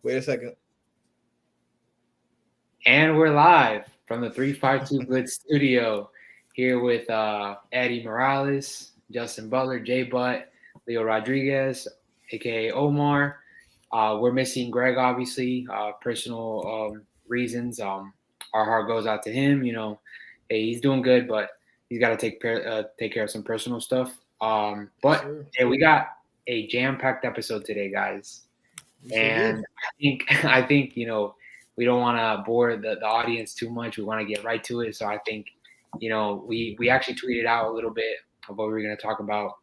Wait a second. And we're live from the 352 Blitz studio here with Eddie Morales, Justin Butler, Jay Butt, Leo Rodriguez, aka Omar. We're missing Greg, obviously, personal reasons. Our heart goes out to him. Hey, he's doing good, but he's got to take care of some personal stuff. Yes, But sir. hey, we got a jam-packed episode today, guys. We sure do. And I think we don't want to bore the audience too much. We want to get right to it. So I think we actually tweeted out a little bit of what we were going to talk about,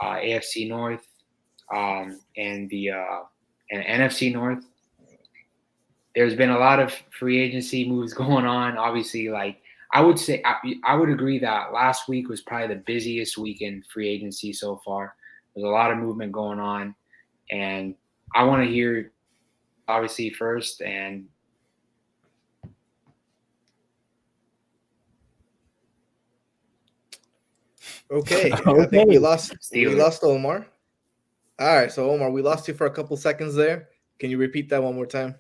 AFC North, and NFC North. There's been a lot of free agency moves going on. Obviously, like I would say, I would agree that last week was probably the busiest week in free agency so far. There's a lot of movement going on, and I want to hear obviously first. And Okay, I think we Okay. Steelers. lost Omar. All right, so Omar, we lost you for a couple seconds there. Can you repeat that one more time?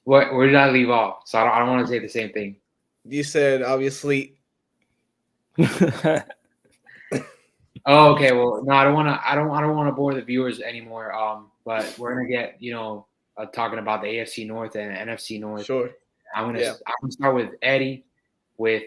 Where did I leave off? So I don't want to say the same thing. You said obviously. Oh, okay. Well, no, I don't want to. I don't want to bore the viewers anymore. But we're gonna get talking about the AFC North and NFC North. Sure. Yeah. I'm gonna start with Eddie with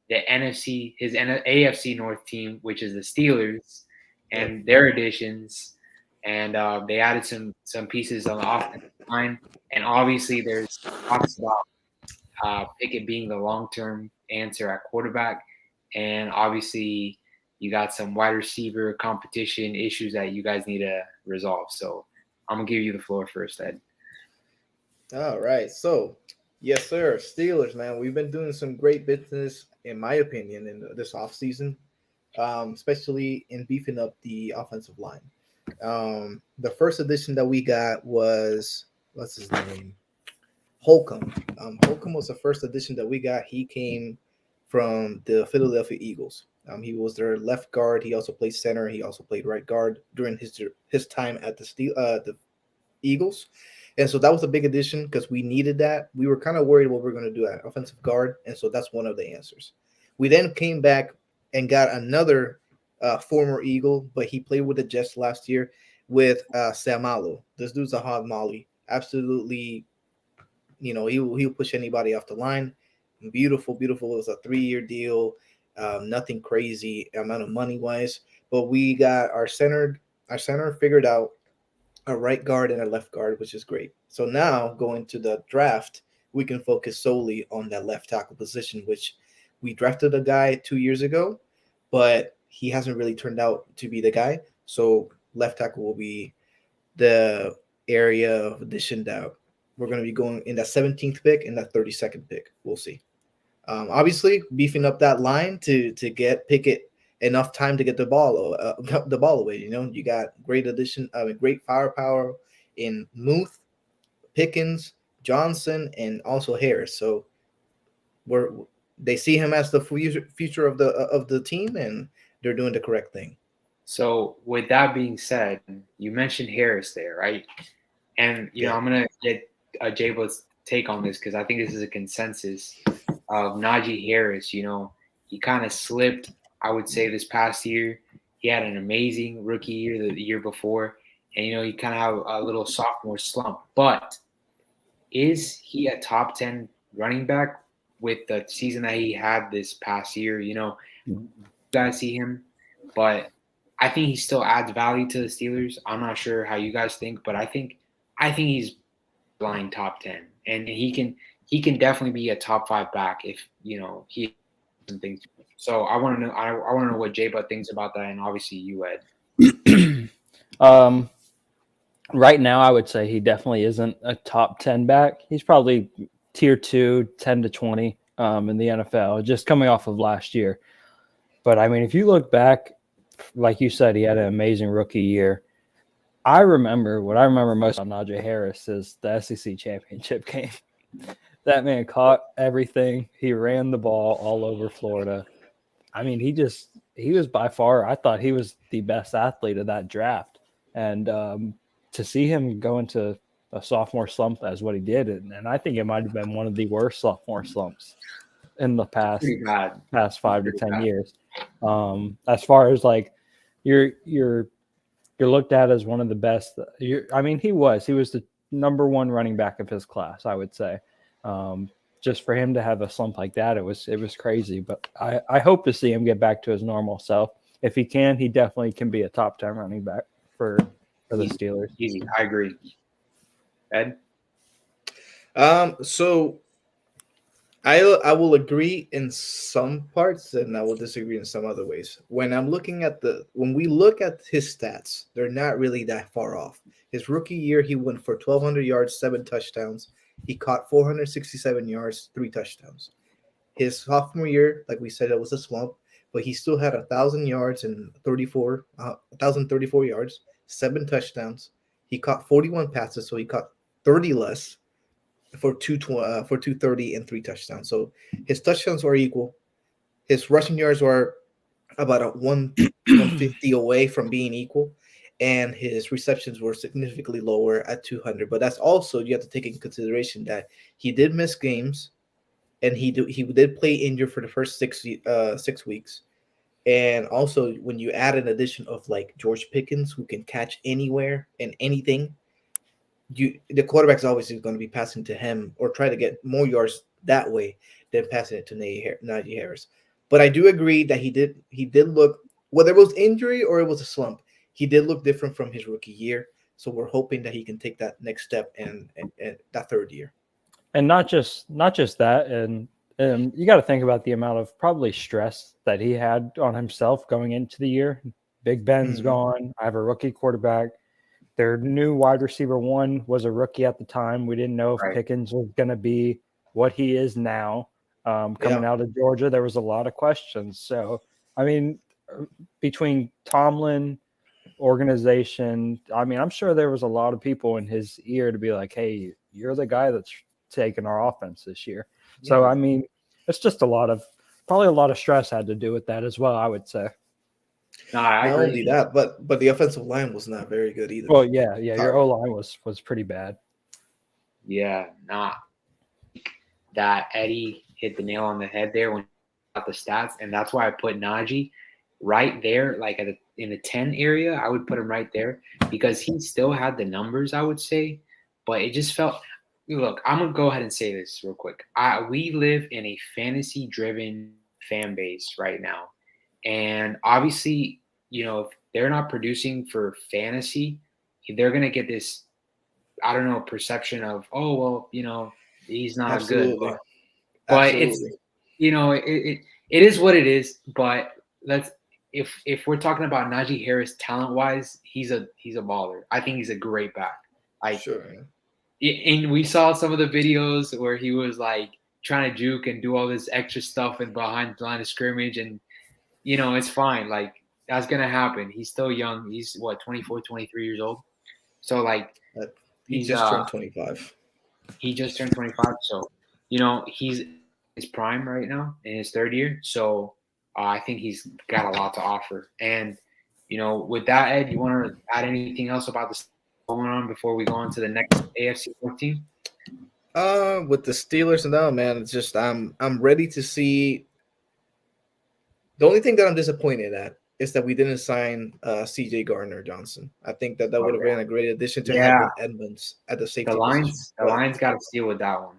the NFC, his AFC North team, which is the Steelers, Yep. and their additions, and they added some pieces on the offensive line, and obviously there's talks about Pickett being the long term answer at quarterback, and obviously you got some wide receiver competition issues that you guys need to resolve. So I'm gonna give you the floor first, Ed. All right. So, yes, sir. Steelers, man, we've been doing some great business, in my opinion, in this offseason, especially in beefing up the offensive line. The first addition that we got was, what's his name? Holcomb. Holcomb was the first addition that we got. He came from the Philadelphia Eagles. He was their left guard. He also played center. He also played right guard during his time at the Eagles. And so that was a big addition because we needed that. We were kind of worried what we are going to do at offensive guard. And so that's one of the answers. We then came back and got another former Eagle, but he played with the Jets last year with Samalo. This dude's a hot molly. Absolutely, he'll push anybody off the line. Beautiful, beautiful. It was a 3-year deal. Nothing crazy amount of money wise, but we got our center figured out, a right guard and a left guard, which is great. So now going to the draft, we can focus solely on that left tackle position, which we drafted a guy 2 years ago, but he hasn't really turned out to be the guy. So left tackle will be the area of addition that we're going to be going in that 17th pick and that 32nd pick. We'll see. Obviously, beefing up that line to get Pickett enough time to get the ball away. You got great firepower in Muth, Pickens, Johnson, and also Harris. So we're they see him as the future of the team, and they're doing the correct thing. So with that being said, you mentioned Harris there, right? And Yeah. I'm gonna get Jable's take on this because I think this is a consensus of Najee Harris. He kind of slipped, I would say, this past year. He had an amazing rookie year the year before, and he kind of had a little sophomore slump. But is he a top 10 running back with the season that he had this past year? You guys see him, but I think he still adds value to the Steelers. I'm not sure how you guys think, but I think he's line top 10, and he can definitely be a top 5 back if he some things. So I want to know I want to know what Jay Butt thinks about that, and obviously you, Ed. um, right now, I would say he definitely isn't a top 10 back. He's probably tier 2, 10 to 20 in the NFL, just coming off of last year. But I mean, if you look back, like you said, he had an amazing rookie year. What I remember most on Najee Harris is the SEC championship game. That man caught everything. He ran the ball all over Florida. I mean, he was by far, I thought he was the best athlete of that draft. And to see him go into a sophomore slump as what he did, and I think it might have been one of the worst sophomore slumps in the Pretty bad. past 5 to Pretty 10 bad. years. As far as like you're looked at as one of the best. I mean, he was the number one running back of his class, I would say. Just for him to have a slump like that, it was crazy. But I hope to see him get back to his normal self. If he can, he definitely can be a top 10 running back for the Steelers. Easy. I agree. Ed? So I will agree in some parts and I will disagree in some other ways. When we look at his stats, they're not really that far off. His rookie year, he went for 1,200 yards, 7 touchdowns. He caught 467 yards, 3 touchdowns. His sophomore year, like we said, it was a slump, but he still had 1,000 yards and 1,034 yards, 7 touchdowns. He caught 41 passes, so he caught 30 less for 230 and 3 touchdowns. So his touchdowns were equal. His rushing yards were about 150 away from being equal, and his receptions were significantly lower at 200. But that's also, you have to take in consideration that he did miss games, and he did play injured for the first 6 weeks. And also, when you add an addition of like George Pickens, who can catch anywhere and anything, the quarterback is always going to be passing to him or try to get more yards that way than passing it to Najee Harris. But I do agree that he did look, whether it was injury or it was a slump, he did look different from his rookie year. So we're hoping that he can take that next step and that third year. And not just that, and you got to think about the amount of probably stress that he had on himself going into the year. Big Ben's gone. I have a rookie quarterback. Their new wide receiver 1 was a rookie at the time. We didn't know if Pickens was going to be what he is now. Coming out of Georgia, there was a lot of questions. So, I mean, between Tomlin, organization, I mean, I'm sure there was a lot of people in his ear to be like, hey, you're the guy that's taking our offense this year. Yeah. So, I mean, it's just probably a lot of stress had to do with that as well, I would say. No, I not agree. only that, but the offensive line was not very good either. Well, yeah, your O line was pretty bad. Yeah, that Eddie hit the nail on the head there when he got the stats, and that's why I put Najee right there, like in the 10 area. I would put him right there because he still had the numbers, I would say, but it just felt. Look, I'm gonna go ahead and say this real quick. We live in a fantasy-driven fan base right now. And obviously, if they're not producing for fantasy, they're going to get this, I don't know, perception of, oh, well, he's not Absolutely. good. But it's, it is what it is. But if we're talking about Najee Harris talent-wise, he's a baller. I think he's a great back. Sure. And we saw some of the videos where he was like trying to juke and do all this extra stuff and behind the line of scrimmage, and it's fine. Like, that's going to happen. He's still young. He's, 24, 23 years old? So, like, he just turned 25. He just turned 25. So, he's in his prime right now in his third year. So, I think he's got a lot to offer. And, with that, Ed, you want to add anything else about this going on before we go on to the next AFC North team? With the Steelers and that, man, it's just I'm ready to see. The only thing that I'm disappointed at is that we didn't sign C.J. Gardner-Johnson. I think that would have been a great addition to have with Edmonds at the safety position. The Lions got to steal with that one.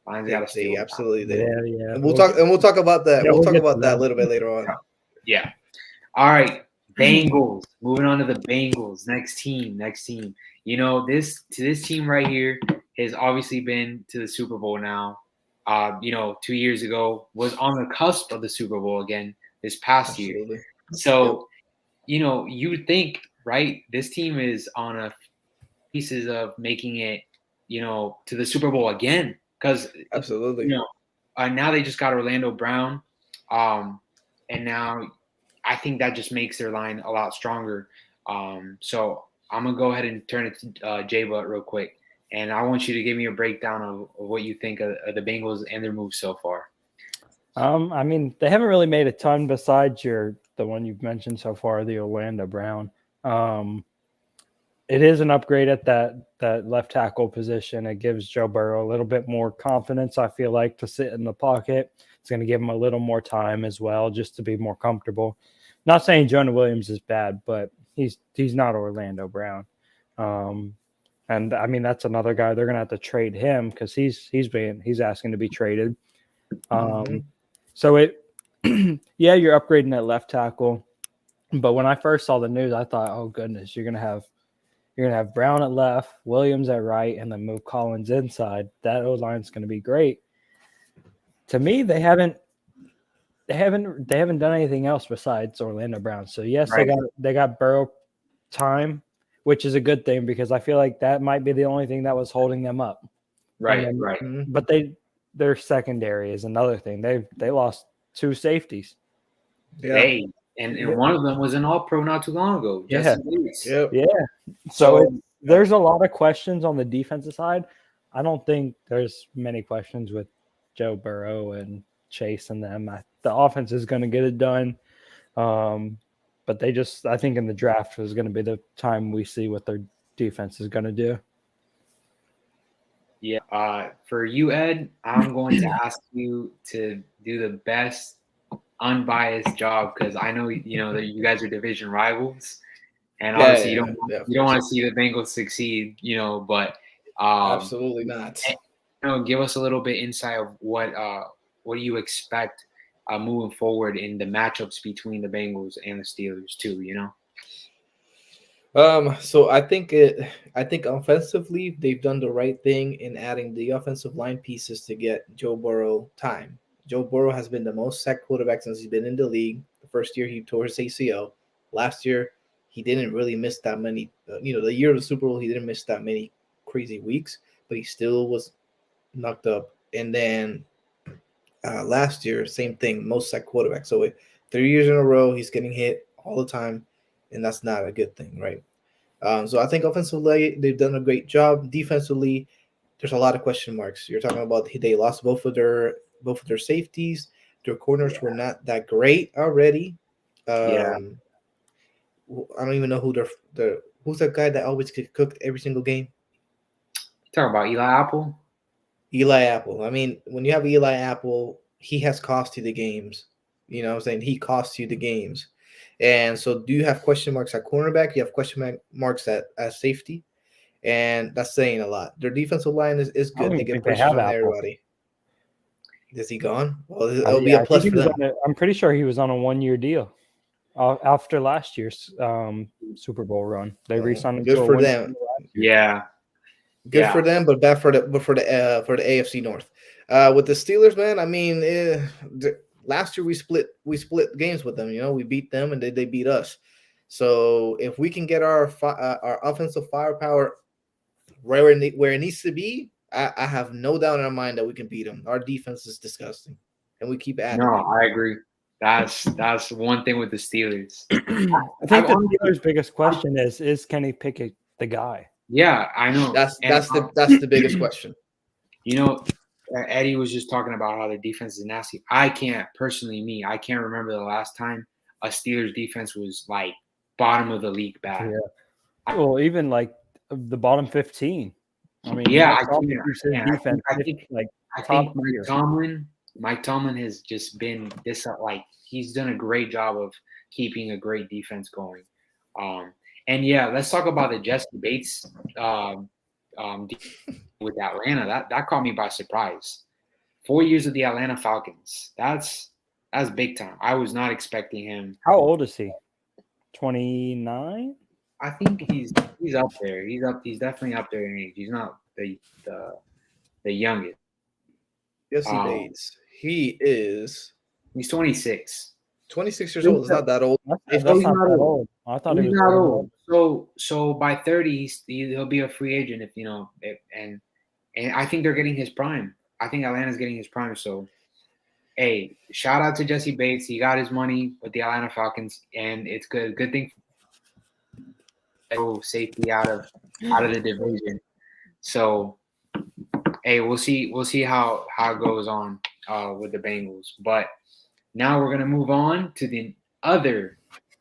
Lions got to steal. Absolutely did. Yeah. And we'll talk about that. We'll talk about that a little bit later on. Yeah. All right. Bengals. Moving on to the Bengals. Next team. This team right here has obviously been to the Super Bowl now. 2 years ago was on the cusp of the Super Bowl again this past year. So, you would think, right, this team is on a pieces of making it, to the Super Bowl again. Because absolutely, now they just got Orlando Brown, and now I think that just makes their line a lot stronger. So I'm gonna go ahead and turn it to J-Butt real quick, and I want you to give me a breakdown of what you think of the Bengals and their moves so far. I mean, they haven't really made a ton besides the one you've mentioned so far, the Orlando Brown. it is an upgrade at that left tackle position. It gives Joe Burrow a little bit more confidence, I feel like, to sit in the pocket. It's going to give him a little more time as well, just to be more comfortable. Not saying Jonah Williams is bad, but he's not Orlando Brown. And I mean, that's another guy they're going to have to trade him because he's asking to be traded. So yeah, you're upgrading at left tackle. But when I first saw the news, I thought, oh goodness, you're gonna have Brown at left, Williams at right, and then move Collins inside. That O line's gonna be great. To me, they haven't done anything else besides Orlando Brown. So yes, Right. they got Burrow time, which is a good thing because I feel like that might be the only thing that was holding them up. Right, then- right. But their secondary is another thing. They lost 2 safeties. Yeah. Hey, and one of them was an All-Pro not too long ago. Yeah. Jesse Bates. Yep. Yeah. So there's a lot of questions on the defensive side. I don't think there's many questions with Joe Burrow and Chase and them. The offense is going to get it done. But I think in the draft is going to be the time we see what their defense is going to do. Yeah. For you, Ed, I'm going to ask you to do the best unbiased job because I know that you guys are division rivals, and obviously you don't want to see the Bengals succeed, but absolutely not. Give us a little bit insight of what do you expect moving forward in the matchups between the Bengals and the Steelers too, So I think offensively they've done the right thing in adding the offensive line pieces to get Joe Burrow time. Joe Burrow has been the most sacked quarterback since he's been in the league. The first year he tore his ACL. Last year he didn't really miss that many. The year of the Super Bowl he didn't miss that many crazy weeks, but he still was knocked up. And then last year, same thing, most sacked quarterback. So 3 years in a row he's getting hit all the time, and that's not a good thing, right? So I think offensively they've done a great job. Defensively, there's a lot of question marks. You're talking about they lost both of their safeties. Their corners were not that great already. I don't even know who's that guy that always gets cooked every single game. Talking about Eli Apple. Eli Apple. I mean, when you have Eli Apple, he has cost you the games. You know what I'm saying? He costs you the games. And so do you have question marks at cornerback? You have question marks at safety. And that's saying a lot. Their defensive line is good. They get pressure on everybody. Is he gone? Well, it'll be a plus for them. I'm pretty sure he was on a 1-year deal after last year's Super Bowl run. They re-signed him. Good for them. Yeah. Good for them, but bad for the AFC North. With the Steelers, man, I mean, last year we split games with them. We beat them and they beat us. So if we can get our offensive firepower where it needs to be, I have no doubt in our mind that we can beat them. Our defense is disgusting, and we keep adding. No, I agree. That's one thing with the Steelers. I think the Steelers' biggest question is Kenny Pickett the guy? Yeah, I know. That's the biggest question. Eddie was just talking about how the defense is nasty. I can't remember the last time a Steelers defense was like bottom of the league bad. Yeah. Well, even like the bottom 15. I mean, I think Mike Tomlin has just been this he's done a great job of keeping a great defense going. And let's talk about the Jesse Bates with Atlanta. That caught me by surprise. 4 years with the Atlanta Falcons. That's big time. I was not expecting him. How old is he? 29? I think he's up there. He's definitely up there in age. He's not the youngest. Jesse Bates. He is. He's 26. 26 years old. It's not that old. That's not that old. I thought he was not old. So by 30, he'll be a free agent and I think they're getting his prime. I think Atlanta's getting his prime. So, hey, shout out to Jesse Bates. He got his money with the Atlanta Falcons, and it's good. Good thing. Safety out of the division. So, hey, we'll see how it goes on with the Bengals. But now we're gonna move on to the other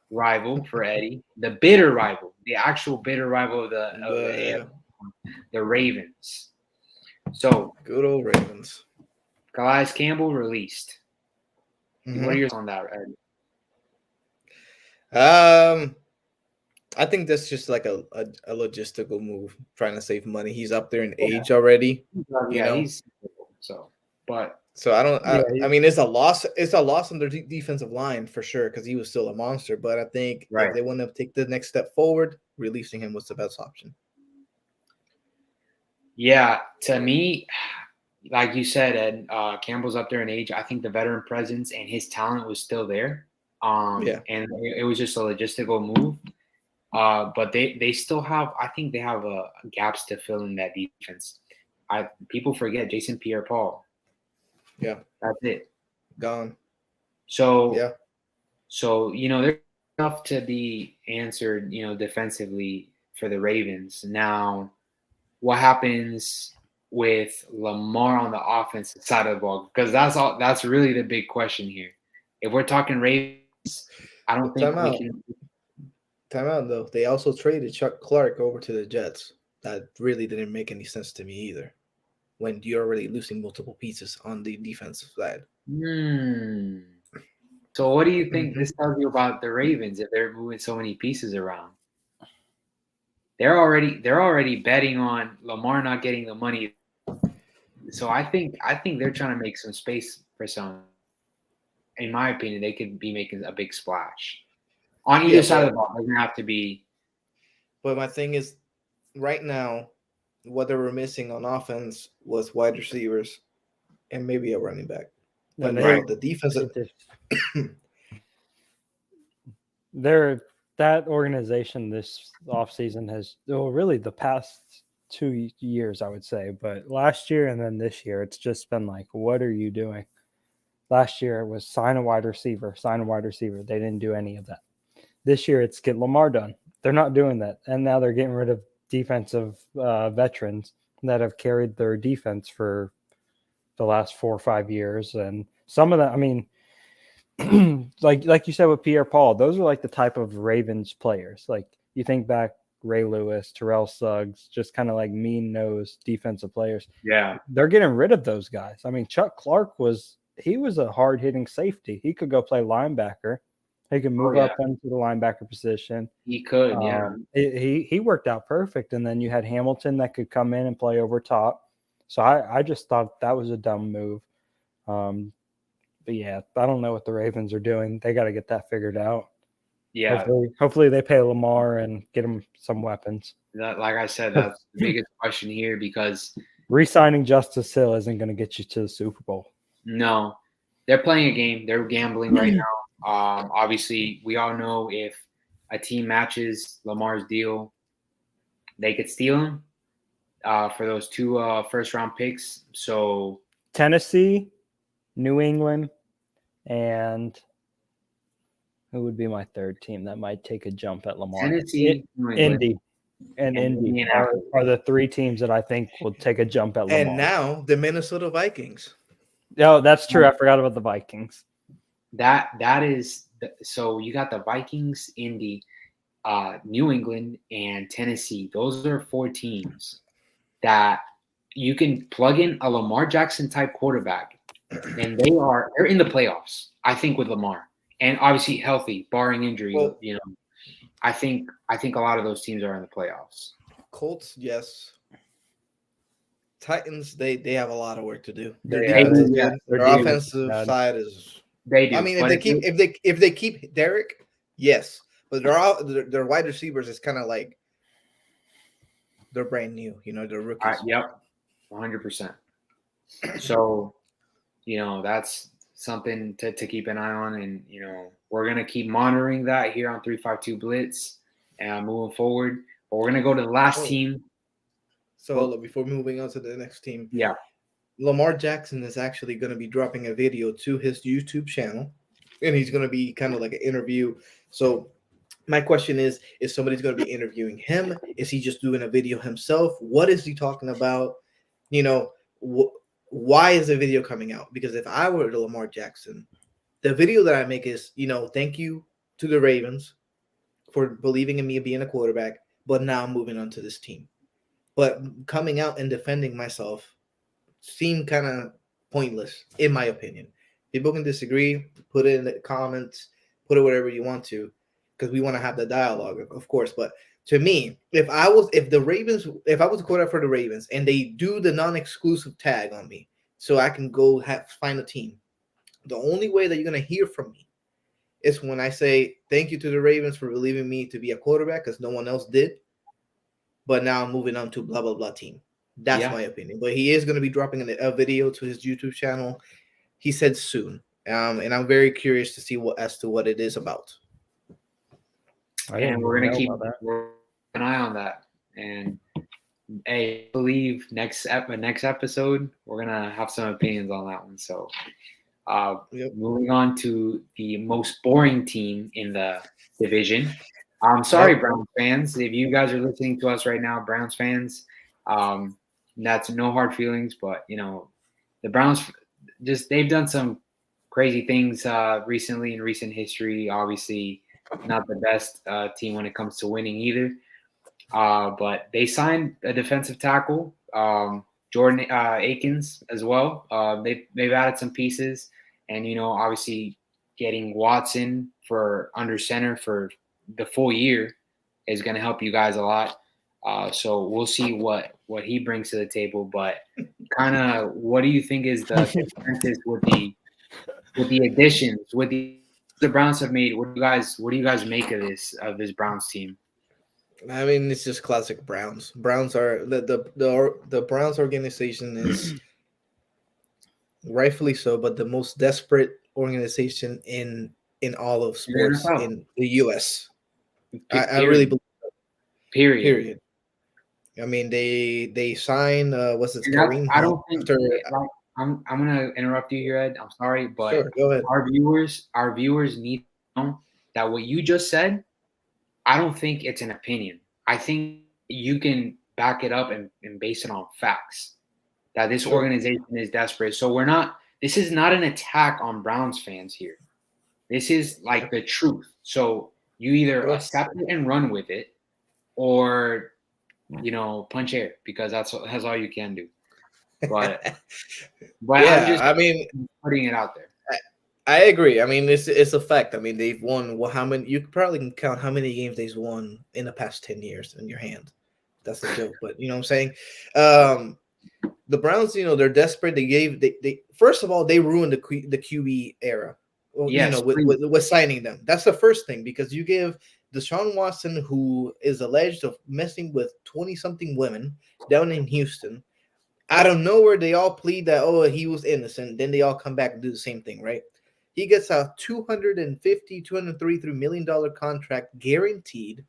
rival for Eddie, the bitter rival, the actual bitter rival of the Ravens. So good old Ravens. Calais Campbell released. Mhm. What are your thoughts on that, Eddie? I think that's just like a logistical move, trying to save money. He's up there in age already, you know. He's so, but So I don't. Yeah, I mean, it's a loss. It's a loss on their defensive line for sure because he was still a monster. But I think Right. if they want to take the next step forward, releasing him was the best option. yeah, to me, like you said, Ed, Campbell's up there in age. I think the veteran presence and his talent was still there. Yeah. And it was just a logistical move. But they still have. I think they have gaps to fill in that defense. People forget Jason Pierre-Paul. Yeah. That's it. Gone. So Yeah. So there's enough to be answered. Defensively for the Ravens. Now, what happens with Lamar on the offensive side of the ball? Because that's really the big question here. If we're talking Ravens, I don't think Time we out. can. Time out though. They also traded Chuck Clark over to the Jets. That really didn't make any sense to me either. When you're already losing multiple pieces on the defensive side. So what do you think this tells you about the Ravens if they're moving so many pieces around? They're already betting on Lamar not getting the money. So I think they're trying to make some space for some. In my opinion, they could be making a big splash on either side of the ball. It doesn't have to be. But my thing is, right now, what they were missing on offense was wide receivers and maybe a running back. But now the defensive. That organization this offseason has really the past 2 years, I would say, but last year and then this year, it's just been like, what are you doing? Last year it was sign a wide receiver. They didn't do any of that. This year it's get Lamar done. They're not doing that. And now they're getting rid of defensive veterans that have carried their defense for the last 4 or 5 years. And some of that, I mean, like you said with Pierre-Paul, those are like the type of Ravens players. Like you think back, Ray Lewis, Terrell Suggs, just kind of like mean-nosed defensive players. Yeah. They're getting rid of those guys. I mean, Chuck Clark was a hard-hitting safety. He could go play linebacker. He could move up into the linebacker position. He could, yeah. He worked out perfect. And then you had Hamilton that could come in and play over top. So I just thought that was a dumb move. But yeah, I don't know what the Ravens are doing. They got to get that figured out. Yeah. Hopefully they pay Lamar and get him some weapons. Like I said, that's the biggest question here because re-signing Justice Hill isn't going to get you to the Super Bowl. No, they're playing a game. They're gambling right now. Obviously, we all know if a team matches Lamar's deal, they could steal him for those 2 first-round picks. So Tennessee, New England, and who would be my third team that might take a jump at Lamar? Tennessee, Indy, and Indy are the 3 teams that I think will take a jump at Lamar. And now the Minnesota Vikings. Oh, that's true. I forgot about the Vikings. That is so you got the Vikings, Indy, New England, and Tennessee. Those are 4 teams that you can plug in a Lamar Jackson type quarterback, and they're in the playoffs. I think with Lamar, and obviously healthy, barring injury. Well, I think a lot of those teams are in the playoffs. Colts, yes. Titans, they have a lot of work to do. Their offensive side is. They do. I mean, if they keep Derek, yes, but their wide receivers is kind of like they're brand new. They're rookies. Yep, 100%. So, that's something to keep an eye on, and we're gonna keep monitoring that here on 352 Blitz and moving forward. But we're gonna go to the last team. So before moving on to the next team, yeah, Lamar Jackson is actually going to be dropping a video to his YouTube channel, and he's going to be kind of like an interview. So my question is somebody's going to be interviewing him? Is he just doing a video himself? What is he talking about? Why is the video coming out? Because if I were Lamar Jackson, the video that I make is, thank you to the Ravens for believing in me being a quarterback, but now I'm moving on to this team. But coming out and defending myself seemed kind of pointless, in my opinion. People can disagree, put it in the comments, put it whatever you want to, because we want to have the dialogue, of course. But to me, if I was a quarterback for the Ravens and they do the non-exclusive tag on me, so I can go find a team, the only way that you're gonna hear from me is when I say thank you to the Ravens for believing me to be a quarterback because no one else did. But now I'm moving on to blah blah blah team. That's my opinion. But he is going to be dropping a video to his YouTube channel. He said soon, and I'm very curious to see what it is about. And we're gonna keep an eye on that. And I believe next episode we're gonna have some opinions on that one. So, moving on to the most boring team in the division. I'm sorry, Browns fans. If you guys are listening to us right now, Browns fans, that's no hard feelings. But the Browns they've done some crazy things recently in recent history. Obviously, not the best team when it comes to winning either. But they signed a defensive tackle, Jordan Akins, as well. They've added some pieces, and obviously getting Watson for under center for the full year is going to help you guys a lot. So we'll see what he brings to the table. But kind of, what do you think is the differences with the additions with the Browns have made? What do you guys make of this Browns team? I mean, it's just classic Browns. Browns are the Browns organization is rightfully so, but the most desperate organization in all of sports in the U.S. I really believe that. Period. I mean, they sign what's it? Kareem I don't think. I'm gonna interrupt you here, Ed. I'm sorry, but sure, go ahead. Our viewers need to know that what you just said, I don't think it's an opinion. I think you can back it up and base it on facts. That this organization is desperate. So this is not an attack on Browns fans here. This is like the truth. So you either accept it and run with it, or punch air, because that's all you can do. But yeah, I mean, putting it out there. I agree. I mean, it's a fact. I mean, they've won. Well, how many? You probably can count how many games they've won in the past 10 years in your hand. That's a joke, but you know what I'm saying. The Browns, they're desperate. They first of all, they ruined the QB era. Well, yes, with signing them. That's the first thing, because you give Deshaun Watson, who is alleged of messing with 20-something women down in Houston. Out of nowhere, they all plead that, he was innocent. Then they all come back and do the same thing, right? He gets a $233 million contract guaranteed.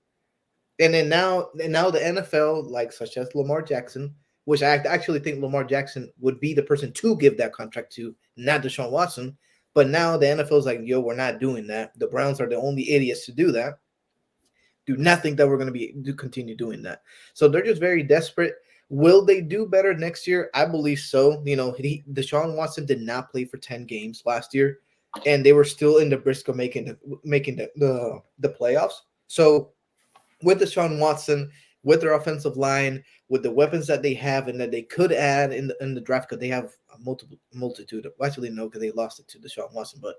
And then now the NFL, like such as Lamar Jackson, which I actually think Lamar Jackson would be the person to give that contract to, not Deshaun Watson. But now the NFL is like, we're not doing that. The Browns are the only idiots to do that. Do not think that we're going to continue doing that. So they're just very desperate. Will they do better next year? I believe so. Deshaun Watson did not play for 10 games last year, and they were still in the brisk of making the playoffs. So with Deshaun Watson, with their offensive line, with the weapons that they have and that they could add in the draft, because they have a multitude of, actually no, because they lost it to Deshaun Watson, but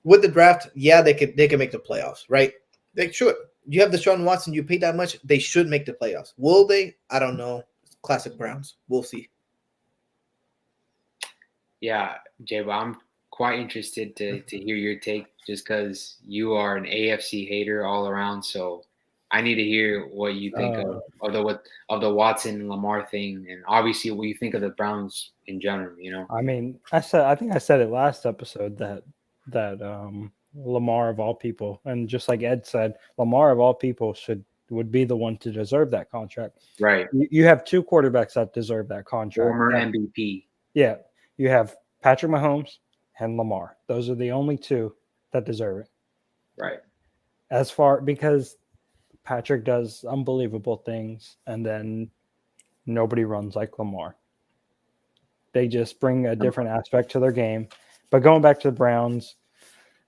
with the draft, they can make the playoffs, right? They should. You have Deshaun Watson, you pay that much, they should make the playoffs. Will they? I don't know. Classic Browns. We'll see. Yeah, Jay, but I'm quite interested to hear your take, just because you are an AFC hater all around. So I need to hear what you think of the Watson Lamar thing, and obviously what you think of the Browns in general. I mean, I think I said it last episode that Lamar of all people, and just like Ed said, Lamar of all people would be the one to deserve that contract. Right. You have two quarterbacks that deserve that contract. Former MVP. Yeah. You have Patrick Mahomes and Lamar. Those are the only two that deserve it. Right. Because Patrick does unbelievable things, and then nobody runs like Lamar. They just bring a different aspect to their game. But going back to the Browns,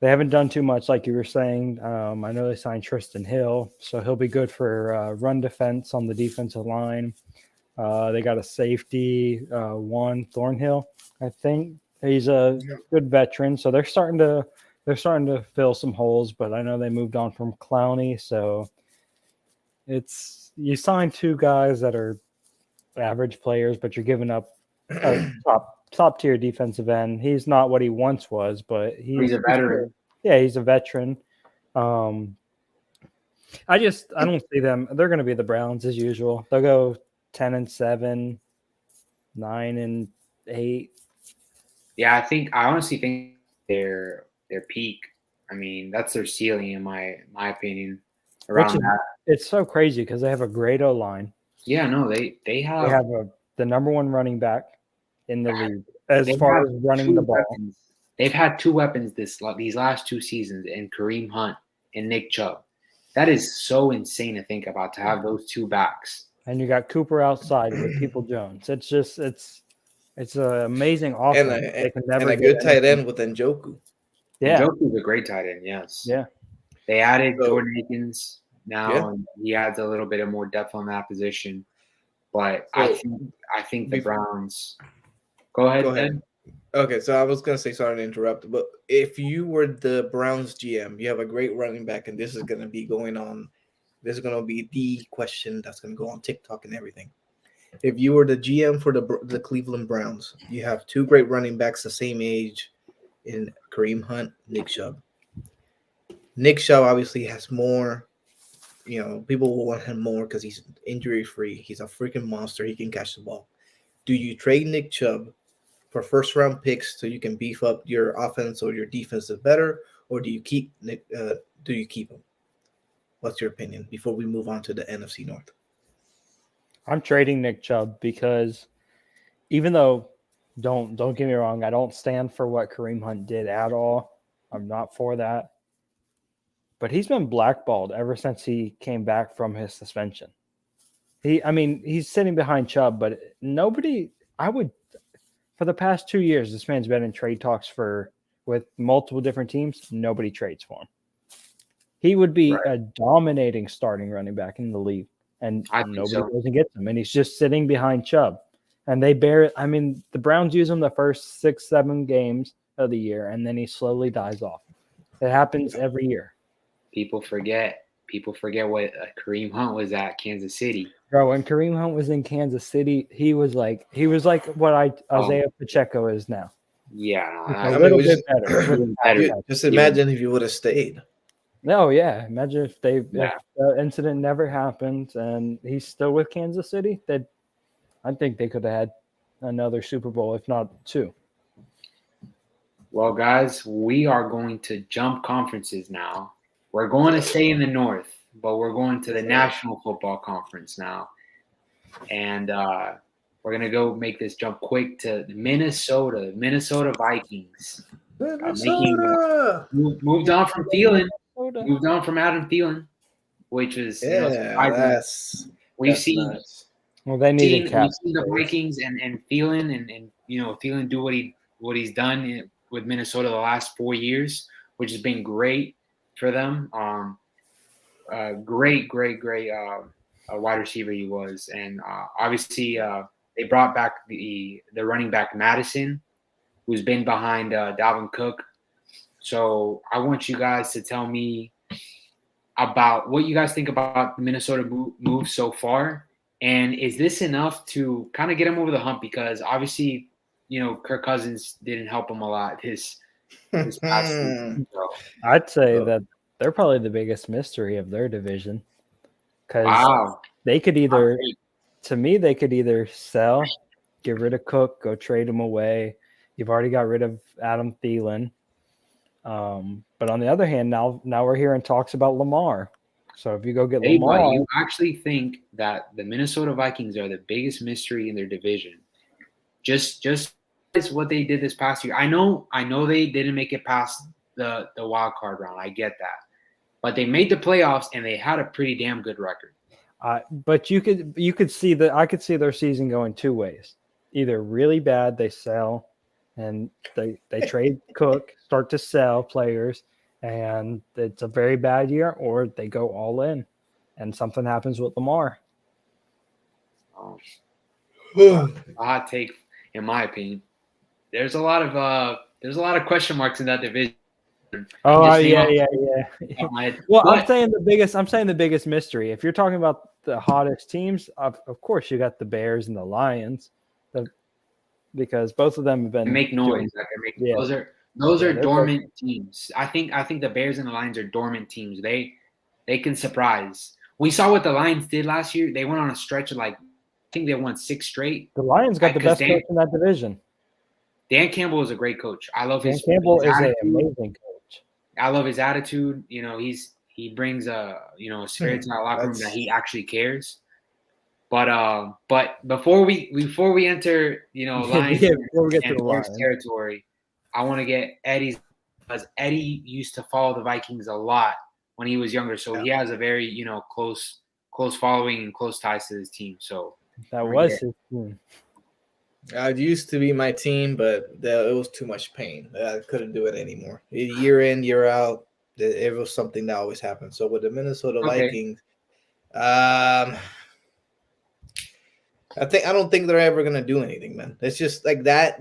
They haven't done too much, like you were saying. I know they signed Tristan Hill, so he'll be good for run defense on the defensive line. They got a safety, one Thornhill, I think. He's a good veteran, so they're starting to fill some holes. But I know they moved on from Clowney, so you sign two guys that are average players, but you're giving up a top tier defensive end. He's not what he once was, but He's a veteran. Yeah, he's a veteran. I don't see them. They're going to be the Browns as usual. They'll go 10-7, 9-8. Yeah, I honestly think their peak. I mean, that's their ceiling in my opinion. Around that, it's so crazy because they have a great O line. Yeah, no, they have the number one running back in the league as far as running the ball. Weapons. They've had two weapons these last 2 seasons in Kareem Hunt and Nick Chubb. That is so insane to think about, to have those two backs. And you got Cooper outside with People Jones. It's just it's an amazing offense. And a good tight end with Njoku. Yeah, Njoku's a great tight end. Yes. Yeah. They added Jordan Akins now, and he adds a little bit of more depth on that position. But I think the Browns. Go ahead. Okay, so I was gonna say, sorry to interrupt, but if you were the Browns GM, you have a great running back, and this is gonna be going on. This is gonna be the question that's gonna go on TikTok and everything. If you were the GM for the Cleveland Browns, you have two great running backs the same age in Kareem Hunt, Nick Chubb. Nick Chubb obviously has more. People will want him more because he's injury free. He's a freaking monster. He can catch the ball. Do you trade Nick Chubb for first round picks so you can beef up your offense or your defense better, or do you keep Nick? Do you keep him? What's your opinion before we move on to the NFC North? I'm trading Nick Chubb because even though don't get me wrong, I don't stand for what Kareem Hunt did at all. I'm not for that. But he's been blackballed ever since he came back from his suspension. He's sitting behind Chubb, but for the past 2 years, this man's been in trade talks with multiple different teams. Nobody trades for him. He would be a dominating starting running back in the league, and nobody goes and gets him. And he's just sitting behind Chubb. And the Browns use him the first 6-7 games of the year, and then he slowly dies off. It happens every year. People forget what Kareem Hunt was at Kansas City. Bro, when Kareem Hunt was in Kansas City, he was like what Isaiah Pacheco is now. Yeah, a little bit better. Just imagine if you would have stayed. No, yeah. Imagine if the incident never happened and he's still with Kansas City. I think they could have had another Super Bowl, if not 2. Well, guys, we are going to jump conferences now. We're going to stay in the North, but we're going to the National Football Conference now. And we're going to go make this jump quick to Minnesota Vikings. Moved on from Thielen. Moved on from Adam Thielen, which was we've seen. Nice. Well, they need we've seen the Vikings and Thielen and Thielen do what he's done with Minnesota the last 4 years, which has been great for them. Great wide receiver he was, and obviously they brought back the running back Madison, who's been behind Dalvin Cook. So I want you guys to tell me about what you guys think about the Minnesota move so far, and is this enough to kind of get him over the hump? Because obviously, Kirk Cousins didn't help him a lot this past season. So. I'd say that they're probably the biggest mystery of their division. Because they could either sell, get rid of Cook, go trade him away. You've already got rid of Adam Thielen. But on the other hand, now we're hearing talks about Lamar. So if you go get Lamar, you actually think that the Minnesota Vikings are the biggest mystery in their division? Just what they did this past year. I know they didn't make it past the wild card round. I get that, but they made the playoffs and they had a pretty damn good record. But you could see that I could see their season going 2 ways. Either really bad, they sell and they trade Cook, start to sell players, and it's a very bad year, or they go all in, and something happens with Lamar. Um, a hot take, in my opinion. There's a lot of question marks in that division. Oh Just name yeah. off my head. Well, But I'm saying the biggest mystery. If you're talking about the hottest teams, of course you got the Bears and the Lions, because both of them have they been make noise. Like Yeah. those are they're dormant teams. I think the Bears and the Lions are dormant teams. They can surprise. We saw what the Lions did last year. They went on a stretch of I think they won 6 straight. The Lions got the Because best coach in that division. Dan Campbell is a great coach. I love Dan his Campbell is an attitude. amazing coach. I love his attitude. You know, he brings a spirit to our locker room that he actually cares. But before we enter Lions before we get to and the Bears Lions. territory, I want to get Eddie's, because Eddie used to follow the Vikings a lot when he was younger, so he has a very close following and close ties to his team. So That was his team. It used to be my team, but it was too much pain. I couldn't do it anymore. Year in, year out, it was something that always happened. So with the Minnesota Vikings, I don't think they're ever gonna do anything, man. It's just like that.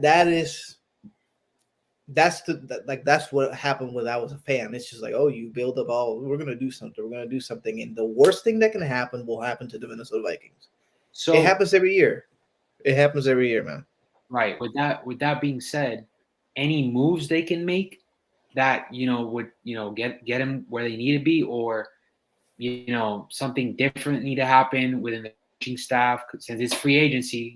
That's what happened when I was a fan. It's just like, oh, you build up we're gonna do something. We're gonna do something, and the worst thing that can happen will happen to the Minnesota Vikings. So it happens every year. It happens every year, man. Right. With that being said, any moves they can make that would get them where they need to be, or something different need to happen within the coaching staff, since it's free agency.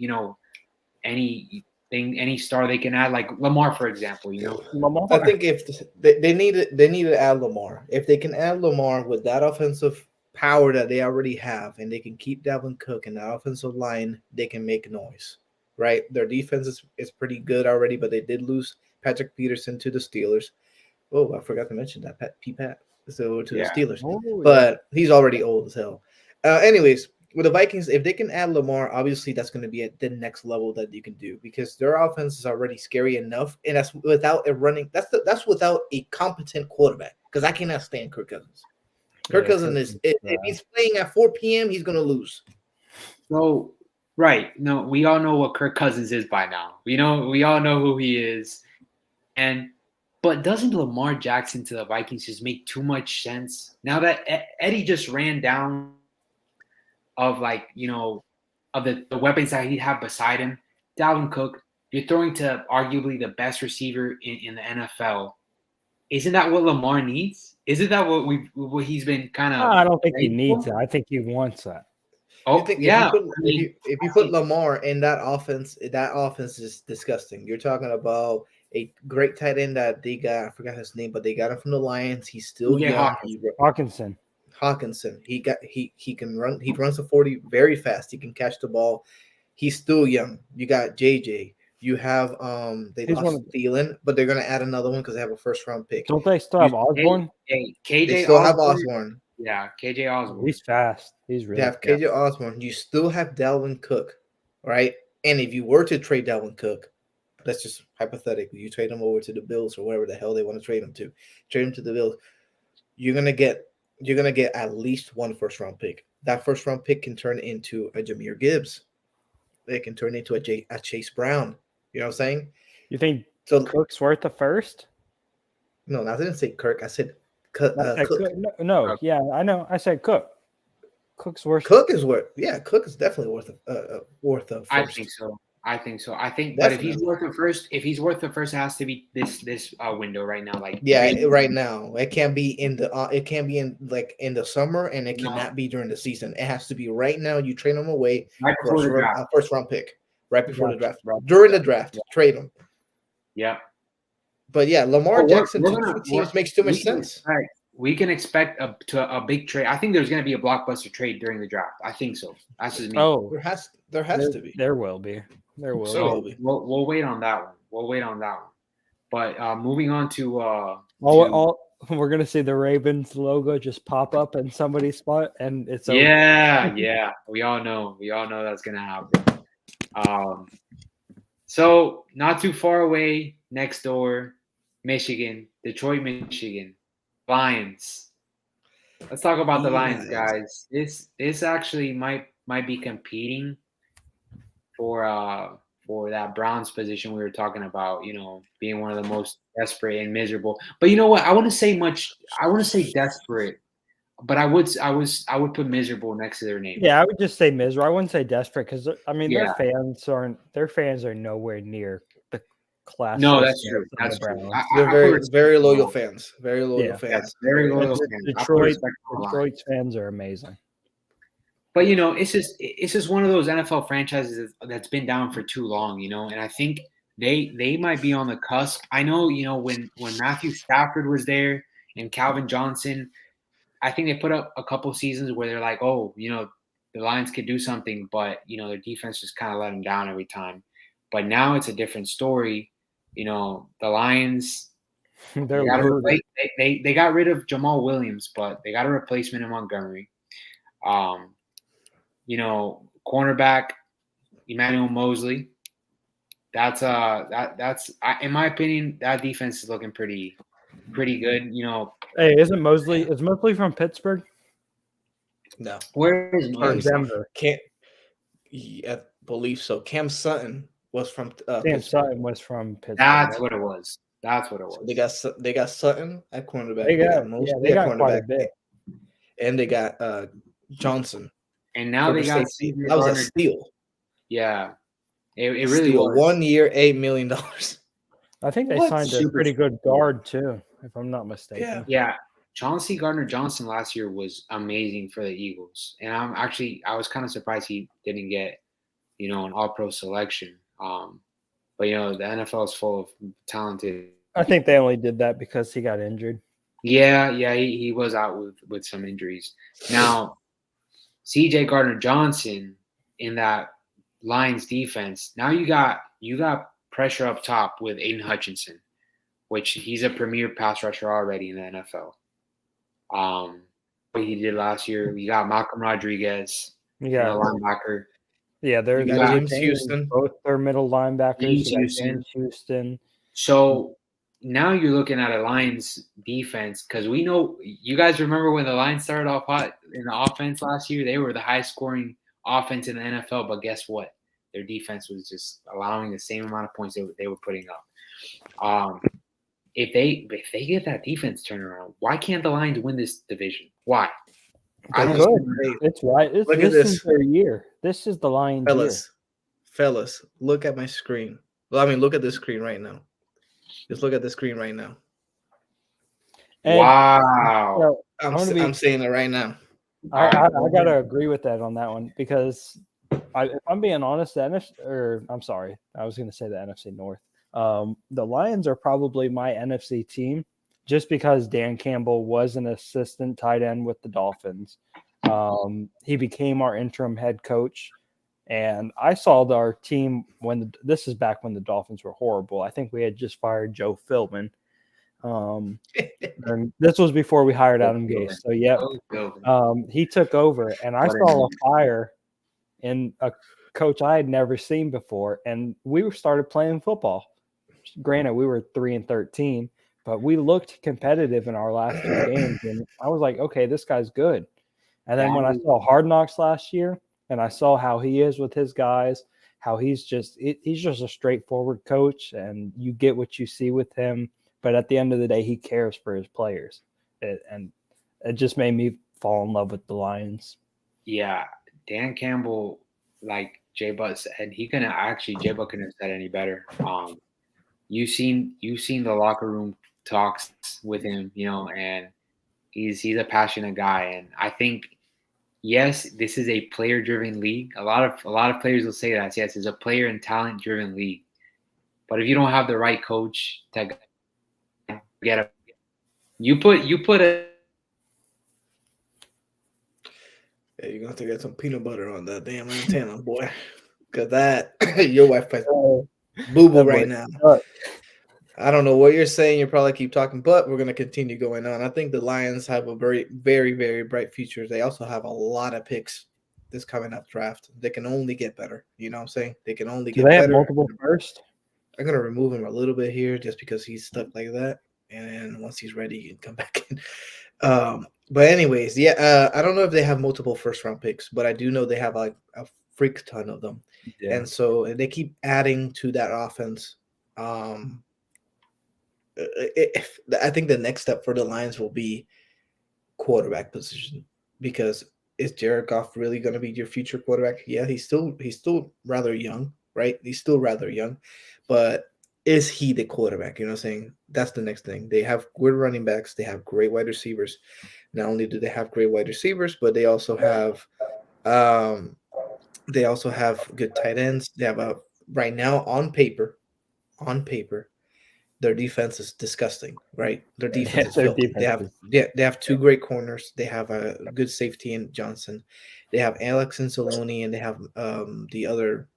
Any star they can add, like Lamar, for example. Lamar. I think if they need to add Lamar. If they can add Lamar with that offensive power that they already have, and they can keep Dalvin Cook and that offensive line, they can make noise, right? Their defense is pretty good already, but they did lose Patrick Peterson to the Steelers. Oh, I forgot to mention that Pat so to the Steelers, but he's already old as hell. Anyways, with the Vikings, if they can add Lamar, obviously that's going to be at the next level that you can do, because their offense is already scary enough, and that's without a running. That's without a competent quarterback, because I cannot stand Kirk Cousins. Kirk Cousins is if he's playing at 4 p.m., he's gonna lose. So right, no, we all know what Kirk Cousins is by now. We all know who he is, but doesn't Lamar Jackson to the Vikings just make too much sense now that Eddie just ran down of of the weapons that he'd have beside him? Dalvin Cook, you're throwing to arguably the best receiver in the NFL. Isn't that what Lamar needs? Isn't that what he's been kind of? I don't think he needs it. I think he wants that. Oh, yeah. If you put Lamar in that offense is disgusting. You're talking about a great tight end that they got. I forgot his name, but they got him from the Lions. He's still young. Hawkinson. He can run. He runs a 40 very fast. He can catch the ball. He's still young. You got JJ. You have they lost Thielen, but they're gonna add another one because they have a first round pick. Don't they still have Osborne? KJ they still have Osborne. Yeah, KJ Osborne. He's fast. He's really. You have KJ Osborne. You still have Dalvin Cook, right? And if you were to trade Dalvin Cook, let's just hypothetically, you trade him over to the Bills or whatever the hell they want to trade him to. Trade him to the Bills. You're gonna get at least one first round pick. That first round pick can turn into a Jahmyr Gibbs. It can turn into a Chase Brown. You know what I'm saying? You think Cook's worth a first? No, I didn't say Kirk. I said Cook. No, yeah, I know. I said Cook. Cook's worth. Cook is worth. Yeah, Cook is definitely worth a first. I think so. But if he's worth the first, it has to be this window right now. Right now. It can't be in the summer, and it cannot be during the season. It has to be right now. You trade him away for a first round pick. Right before the draft. During the draft, trade him. Yeah. But yeah, Lamar Jackson to teams makes too much sense. Right. We can expect a big trade. I think there's going to be a blockbuster trade during the draft. I think so. That's just me. Oh, there has to be. There will be. We'll wait on that one. But moving on to we're gonna see the Ravens logo just pop up in somebody's spot, and it's over. Yeah. We all know that's gonna happen. So not too far away, next door, Michigan, Detroit, Michigan. Lions. Let's talk about the Lions, Lions. guys. This actually might be competing for that Browns position we were talking about, being one of the most desperate and miserable. But you know what? I want to say desperate, but I would put miserable next to their name. Yeah, I would just say miserable. I wouldn't say desperate because I mean Yeah. their fans are nowhere near the class. No, they that's stand true. from That's the true. Browns. They're I very, put very respect loyal on- fans. Very loyal Yeah. fans. Yes, very loyal The fans. I put respect on the Lions. Detroit's fans are amazing. But it's just one of those NFL franchises that's been down for too long, and I think they might be on the cusp. I know, when Matthew Stafford was there and Calvin Johnson, I think they put up a couple seasons where they're like, oh, the Lions could do something, but their defense just kind of let them down every time. But now it's a different story. The Lions They're they got rid of Jamal Williams, but they got a replacement in Montgomery. Cornerback Emmanuel Mosley. That's in my opinion, that defense is looking pretty good. Hey, is Mosley from Pittsburgh? No, Where is Or Mosley? Denver? I believe so. Cam Sutton was from Sam Pittsburgh. Sutton was from Pittsburgh. That's what it was. So they got Sutton at cornerback. They got Mosley at quite a cornerback, bit. and they got Johnson. And now from they the got safety. CJ That was a Gardner. steal. Yeah, it really Steal. was. 1 year, $8 million. I think they What? signed a Super- pretty good guard too, if I'm not mistaken. Yeah, Chauncey Gardner-Johnson last year was amazing for the Eagles, and I was kind of surprised he didn't get, an All-Pro selection. But the NFL is full of talented. I think they only did that because he got injured. Yeah, he was out with some injuries. Now, CJ Gardner-Johnson in that Lions defense. Now you got pressure up top with Aiden Hutchinson, which he's a premier pass rusher already in the NFL. What he did last year, you got Malcolm Rodriguez, Yeah, linebacker. yeah, they're You got James James Houston. Both their middle linebackers. James You got Houston. James Houston. So now you're looking at a Lions defense because we know you guys remember when the Lions started off hot in the offense last year. They were the highest scoring offense in the NFL, but guess what? Their defense was just allowing the same amount of points they were putting up. If they get that defense turned around, why can't the Lions win this division? Why? I don't. Good. It's right. Look at This this. is their year. This is the Lions' year. Fellas, look at my screen. Well, I mean, look at this screen right now. Just look at the screen right now. And, Wow. you know, I'm saying it right now. I gotta agree with that on that one because if I'm being honest, I was going to say the NFC North. The Lions are probably my NFC team just because Dan Campbell was an assistant tight end with the Dolphins. He became our interim head coach. And I saw our team this is back when the Dolphins were horrible. I think we had just fired Joe Philbin. And this was before we hired Adam Gase. So, yeah, he took over, and I saw a fire in a coach I had never seen before. And we started playing football. Granted, we were 3-13, but we looked competitive in our last 2 games. And I was like, okay, this guy's good. And then when I saw Hard Knocks last year, and I saw how he is with his guys, how he's just a straightforward coach, and you get what you see with him. But at the end of the day, he cares for his players, and it just made me fall in love with the Lions. Yeah, Dan Campbell, like Jay Butt said, Jay Butt couldn't have said any better. You've seen the locker room talks with him, and he's a passionate guy, and I think. Yes, this is a player-driven league. A lot of players will say that. Yes, it's a player and talent-driven league. But if you don't have the right coach to get a, you put a. Yeah, you're gonna have to get some peanut butter on that damn antenna, boy. Cause that your wife plays boo-boo right now. I don't know what you're saying. You probably keep talking, but we're going to continue going on. I think the Lions have a very, very, very bright future. They also have a lot of picks this coming up draft. They can only get better. You know what I'm saying? They can only get better. Have multiple first? I'm going to remove him a little bit here just because he's stuck like that. and then once he's ready, he can come back in. But anyways, yeah, I don't know if they have multiple first round picks, but I do know they have like a freak ton of them, Yeah. and so they keep adding to that offense. Um, I think the next step for the Lions will be quarterback position, because is Jared Goff really going to be your future quarterback? Yeah, he's still rather young, right? He's still rather young, but is he the quarterback? You know what I'm saying? That's the next thing. They have good running backs, they have great wide receivers. Not only do they have great wide receivers, but um they also have good tight ends. They have a right now on paper their defense is disgusting, right? Their defense Yeah, is their filthy. They defense have is they have two great corners. They have a good safety in Johnson. They have Alex and Saloni, and they have the other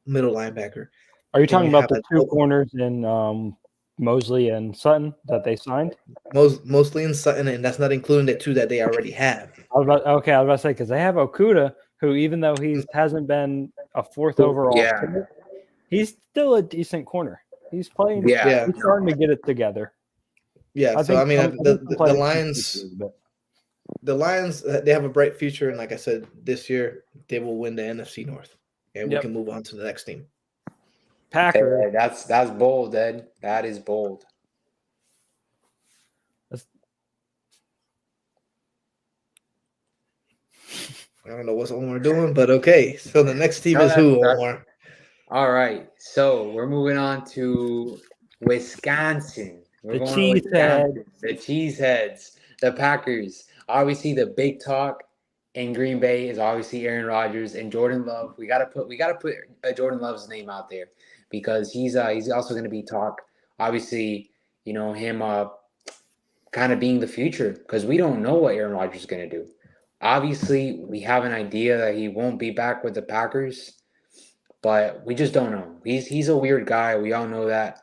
middle linebacker. Are you Then talking you about have the two corners in Mosley and Sutton that they signed? mostly in Sutton, and that's not including the two that they already have. I was about to say because they have Okuda, who even though he hasn't been a fourth overall Yeah. pick, he's still a decent corner. He's playing. Yeah. Yeah, He's starting to get it together. yeah. I So I think mean, some the players Lions, they have a bright future, and like I said, this year they will win the NFC North, and we Yep. can move on to the next team. Packers. Hey, that's bold, Ed. That is bold. I don't know what Omar doing, but okay. So the next team No, is who, that's Omar? all right. So we're moving on to Wisconsin. We're The going to Cheesehead. Wisconsin. The Cheeseheads, the Packers. Obviously, the big talk in Green Bay is obviously Aaron Rodgers and Jordan Love. We gotta put Jordan Love's name out there because he's also going to be talk. Obviously, him kind of being the future because we don't know what Aaron Rodgers is going to do. Obviously, we have an idea that he won't be back with the Packers, but we just don't know. He's a weird guy. We all know that.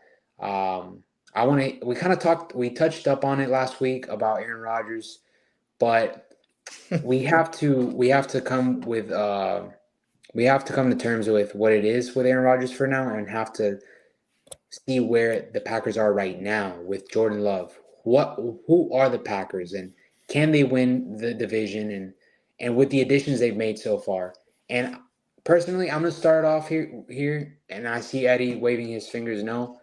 We touched up on it last week about Aaron Rodgers, but we have to come to terms with what it is with Aaron Rodgers for now, and have to see where the Packers are right now with Jordan Love. Who are the Packers, and can they win the division, and with the additions they've made so far? And personally, I'm going to start off here, and I see Eddie waving his fingers no.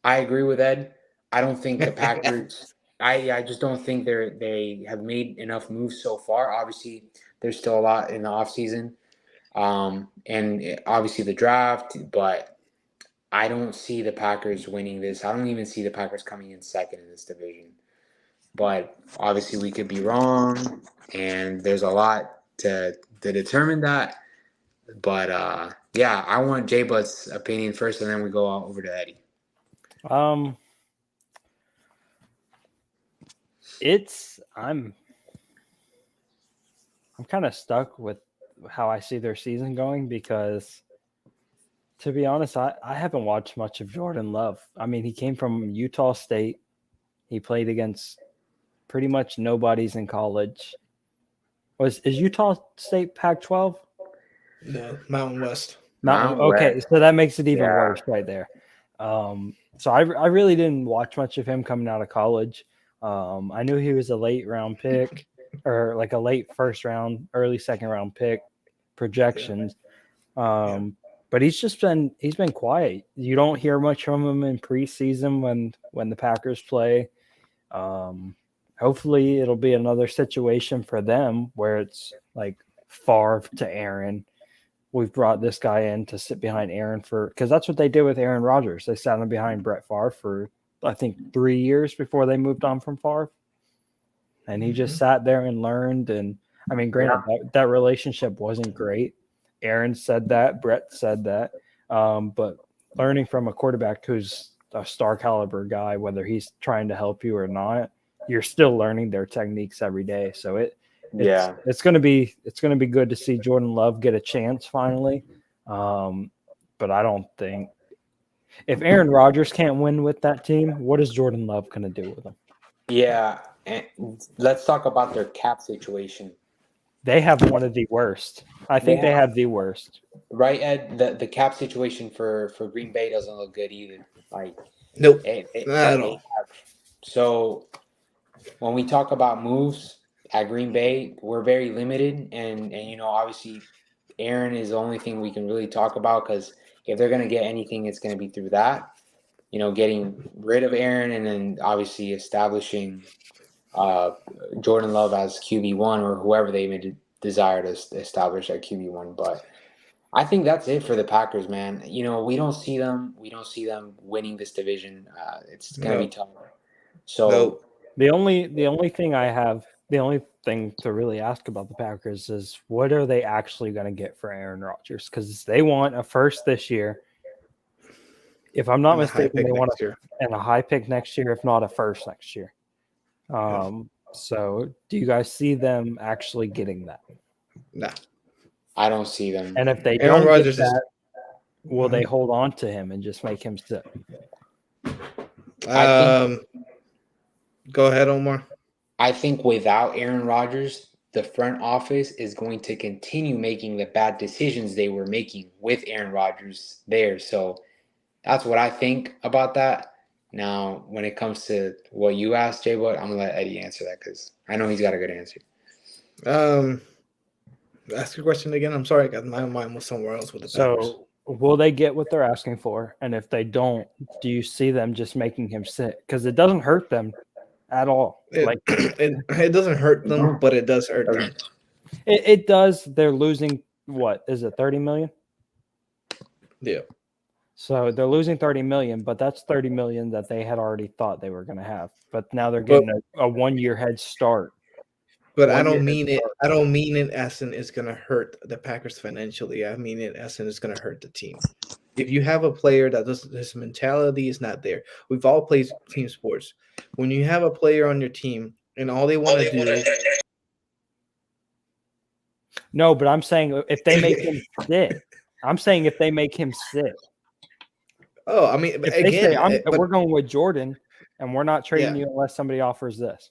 I agree with Ed. I don't think the Packers I just don't think they have made enough moves so far. Obviously, there's still a lot in the offseason. And obviously the draft, but I don't see the Packers winning this. I don't even see the Packers coming in second in this division. But obviously we could be wrong, and there's a lot to determine that. But yeah, I want Jay Butt's opinion first, and then we go over to Eddie. I'm kind of stuck with how I see their season going because, to be honest, I haven't watched much of Jordan Love. I mean, he came from Utah State. He played against pretty much nobodies in college. Is Utah State Pac-12? No, Mountain West. Okay, West. so that makes it even worse right there. So I really didn't watch much of him coming out of college. I knew he was a late round pick or like a late first round, early second round pick projections. But he's been quiet. You don't hear much from him in preseason when the Packers play. Hopefully it'll be another situation for them where it's like Favre to Aaron. We've brought this guy in to sit behind Aaron because that's what they did with Aaron Rodgers. They sat him behind Brett Favre for, I think, 3 years before they moved on from Favre. And he just sat there and learned. And I mean, granted, that relationship wasn't great. Aaron said that, Brett said that. But learning from a quarterback who's a star caliber guy, whether he's trying to help you or not, you're still learning their techniques every day. So it's going to be good to see Jordan Love get a chance finally. But I don't think if Aaron Rodgers can't win with that team, what is Jordan Love going to do with them? Yeah, and let's talk about their cap situation. They have one of the worst. I think they have the worst. Right, Ed? The cap situation for Green Bay doesn't look good either. Like, nope, not at all. So when we talk about moves at Green Bay, we're very limited, and obviously, Aaron is the only thing we can really talk about because if they're going to get anything, it's going to be through that. Getting rid of Aaron and then obviously establishing Jordan Love as QB1 or whoever they may desire to establish at QB1. But I think that's it for the Packers, man. We don't see them winning this division. It's going to be tough. So the only thing to really ask about the Packers is what are they actually going to get for Aaron Rodgers? Because they want a first this year. If I'm not mistaken, they want a high pick next year, if not a first next year. So do you guys see them actually getting that? No. I don't see them. And if they don't get that, will they hold on to him and just make him sit? Go ahead, Omar. I think without Aaron Rodgers, the front office is going to continue making the bad decisions they were making with Aaron Rodgers there. So that's what I think about that. Now, when it comes to what you asked, J-Bud, I'm going to let Eddie answer that because I know he's got a good answer. Ask your question again. I'm sorry. My mind was somewhere else with the Packers. So will they get what they're asking for? And if they don't, do you see them just making him sit? Because it doesn't hurt them at all. It doesn't hurt them, but it does hurt them. It does. They're losing, what, is it $30 million? Yeah. So they're losing $30 million, but that's $30 million that they had already thought they were going to have. But now they're getting a 1 year head start. But I don't mean it. I don't mean in essence it's going to hurt the Packers financially. I mean in essence it's going to hurt the team. If you have a player that doesn't, his mentality is not there. We've all played team sports. When you have a player on your team and all they want to do is no, but I'm saying if they make him sit. I'm saying if they make him sit. Oh, I mean, if again, we're going with Jordan, and we're not trading you unless somebody offers this.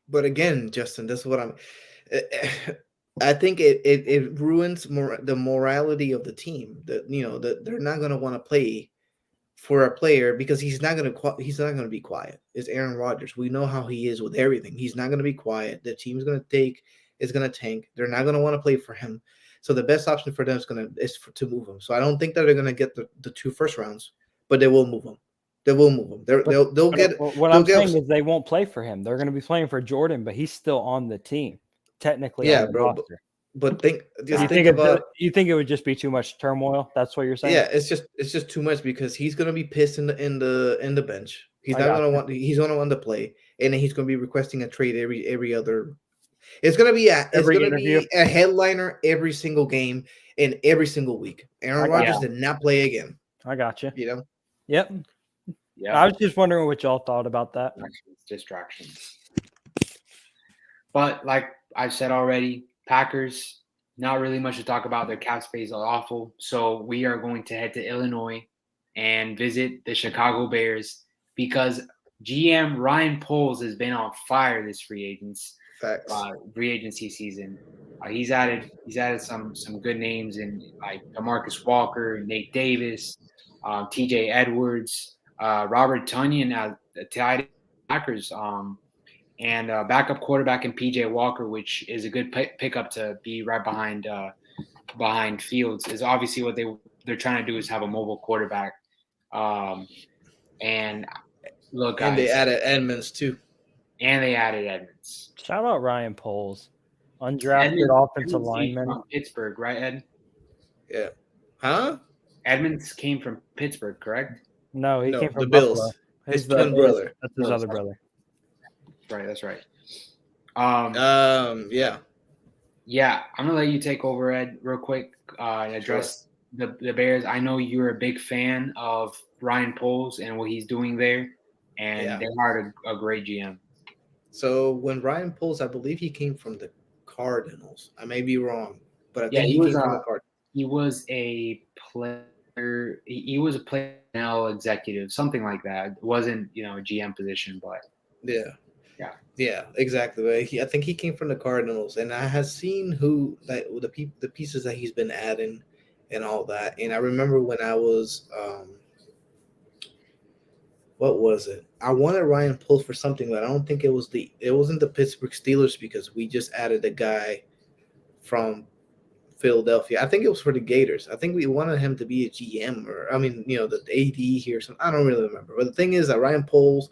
But again, Justin, this is what I think it ruins the morality of the team. That they're not going to want to play for a player because he's not going to be quiet. It's Aaron Rodgers. We know how he is with everything. He's not going to be quiet. The team's going to tank. They're not going to want to play for him. So the best option for them is to move him. So I don't think that they're going to get the 2 first rounds, but they will move him. They'll get. What I'm saying is they won't play for him. They're going to be playing for Jordan, but he's still on the team, technically. Yeah, bro. But think about. You think it would just be too much turmoil? That's what you're saying. Yeah, it's just too much because he's going to be pissed in the bench. He's not going to want. He's going to want to play, and then he's going to be requesting a trade every other. It's going to be a headliner every single game and every single week. Aaron Rodgers did not play again. I got you. Yep. Yeah. I was just wondering what y'all thought about that. Distractions. But like I've said already, Packers, not really much to talk about. Their cap space is awful. So we are going to head to Illinois and visit the Chicago Bears because GM Ryan Poles has been on fire this free agency season. He's added some good names in like DeMarcus Walker, Nate Davis, TJ Edwards, Robert Tonyan at the tight end Packers, and backup quarterback in PJ Walker, which is a good pickup to be right behind Fields. Is obviously what they're trying to do is have a mobile quarterback. And look, guys, and they added Edmonds too. Shout out Ryan Poles, undrafted offensive lineman from Pittsburgh, right, Ed? Yeah. Huh? Edmonds came from Pittsburgh, correct? No, he came from the Buffalo. Bills. His twin brother. That's his other brother. Right, that's right. Yeah. Yeah, I'm gonna let you take over, Ed, real quick. And address the Bears. I know you're a big fan of Ryan Poles and what he's doing there, and they hired a great GM. So when Ryan Poles, I believe he came from the Cardinals. I may be wrong, but I think he came from the Cardinals. He was a player. He was a player executive, something like that. It wasn't a GM position, but yeah, exactly. I think he came from the Cardinals, and I have seen the pieces that he's been adding and all that. And I remember when I was what was it? I wanted Ryan Poles for something, but I don't think it wasn't the Pittsburgh Steelers because we just added a guy from Philadelphia. I think it was for the Gators. I think we wanted him to be a GM or I mean, the AD here. So I don't really remember. But the thing is that Ryan Poles,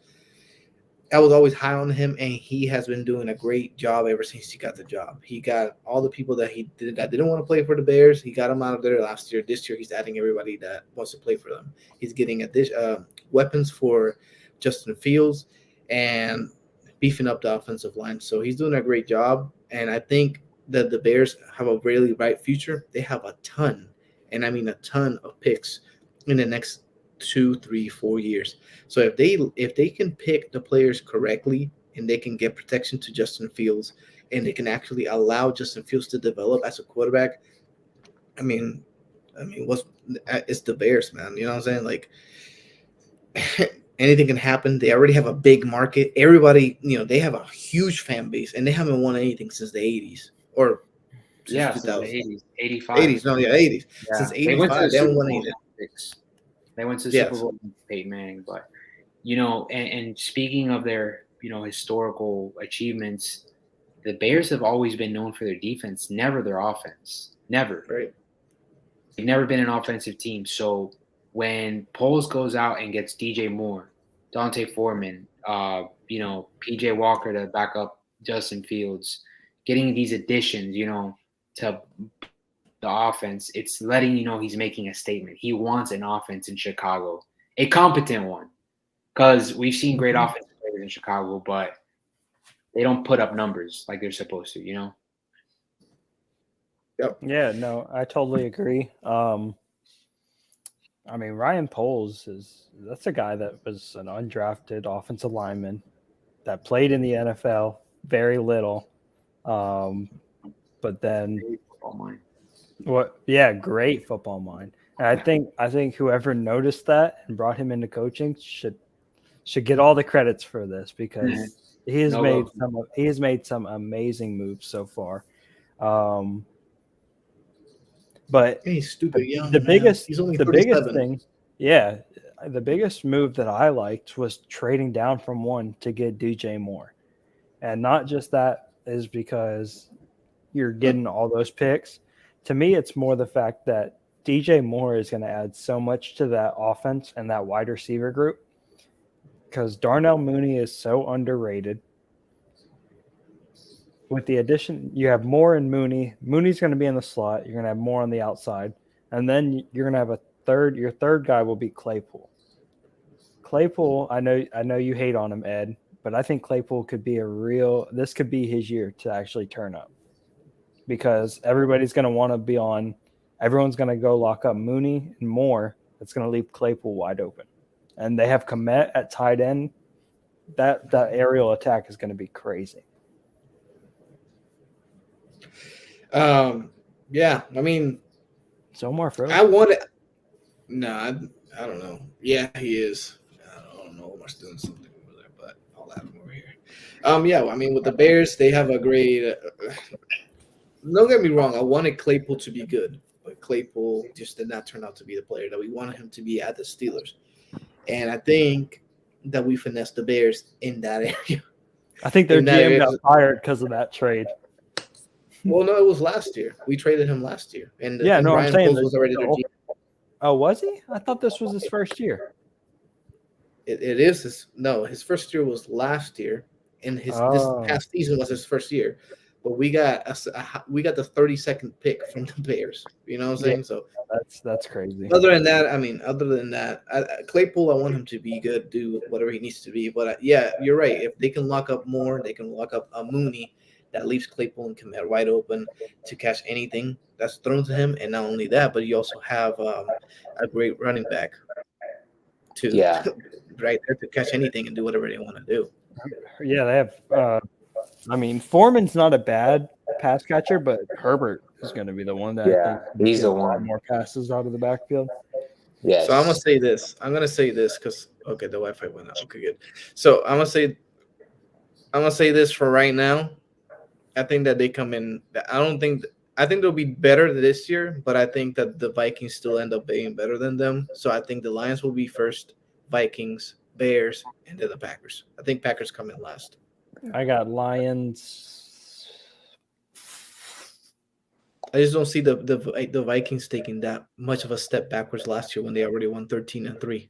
I was always high on him, and he has been doing a great job ever since he got the job. He got all the people that he did that didn't want to play for the Bears. He got them out of there last year. This year, he's adding everybody that wants to play for them. He's getting weapons for Justin Fields and beefing up the offensive line. So he's doing a great job, and I think that the Bears have a really bright future. They have a ton, and I mean a ton of picks in the next 2, 3, 4 years. So if they can pick the players correctly and they can get protection to Justin Fields and they can actually allow Justin Fields to develop as a quarterback, I mean, it's the Bears, man. You know what I'm saying? Like anything can happen. They already have a big market. Everybody, they have a huge fan base, and they haven't won anything since the 80s or Yeah, since since the 2000. 80s, 85. 80s, no, yeah, 80s. Yeah. Since They went to the 85, they Super haven't won Bowl anything. in 96. They went to the Yes. Super Bowl with Peyton Manning. But, and speaking of their, historical achievements, the Bears have always been known for their defense, never their offense. Never. Right. They've never been an offensive team. So when Poles goes out and gets DJ Moore, Dante Foreman, PJ Walker to back up Justin Fields, getting these additions, to the offense, it's letting you know he's making a statement. He wants an offense in Chicago, a competent one, because we've seen great offensive players in Chicago, but they don't put up numbers like they're supposed to, Yep. Yeah, no, I totally agree. I mean, Ryan Poles that's a guy that was an undrafted offensive lineman that played in the NFL very little. But then Football mind. great football mind. And I think whoever noticed that and brought him into coaching should get all the credits for this because he has made some amazing moves so far. But he's stupid young. The man. biggest He's only the 37. biggest thing, yeah, the biggest move that I liked was trading down from 1 to get DJ Moore. And not just that is because you're getting all those picks. To me, it's more the fact that DJ Moore is going to add so much to that offense and that wide receiver group because Darnell Mooney is so underrated. With the addition, you have Moore and Mooney. Mooney's going to be in the slot. You're going to have Moore on the outside. And then you're going to have your third guy will be Claypool. Claypool, I know you hate on him, Ed, but I think Claypool could be this could be his year to actually turn up. Because everybody's going to want to be on, everyone's going to go lock up Mooney and Moore. It's going to leave Claypool wide open. And they have Kmet at tight end. That aerial attack is going to be crazy. Yeah, I mean, so more for I want it. No, I don't know. Yeah, he is. I don't know. Omar's doing something over there, but I'll have him over here. Yeah, I mean, with the Bears, they have a great. Don't get me wrong. I wanted Claypool to be good, but Claypool just did not turn out to be the player that we wanted him to be at the Steelers. And I think that we finessed the Bears in that area. I think their GM got fired because of that trade. Well, no, it was last year. We traded him last year, and Ryan Poles was already their GM. Oh, was he? I thought this was his first year. It is his first year was last year, and this past season was his first year. But we got the 32nd pick from the Bears. You know what I'm saying? Yeah, so that's crazy. Other than that, Claypool, I want him to be good, do whatever he needs to be. But yeah, you're right. If they can lock up Moore, they can lock up a Mooney. That leaves Claypool and Kmet wide open to catch anything that's thrown to him. And not only that, but you also have a great running back right there to catch anything and do whatever they want to do. Yeah, they have. Foreman's not a bad pass catcher, but Herbert is going to be the one that I think he's the one. More passes out of the backfield. Yes. So I'm gonna say this. Because the Wi-Fi went out. Okay, good. So I'm gonna say this for right now. I think that they come in. I think they'll be better this year, but I think that the Vikings still end up being better than them. So I think the Lions will be first, Vikings, Bears, and then the Packers. I think Packers come in last. I got Lions. I just don't see the Vikings taking that much of a step backwards last year when they already won 13-3.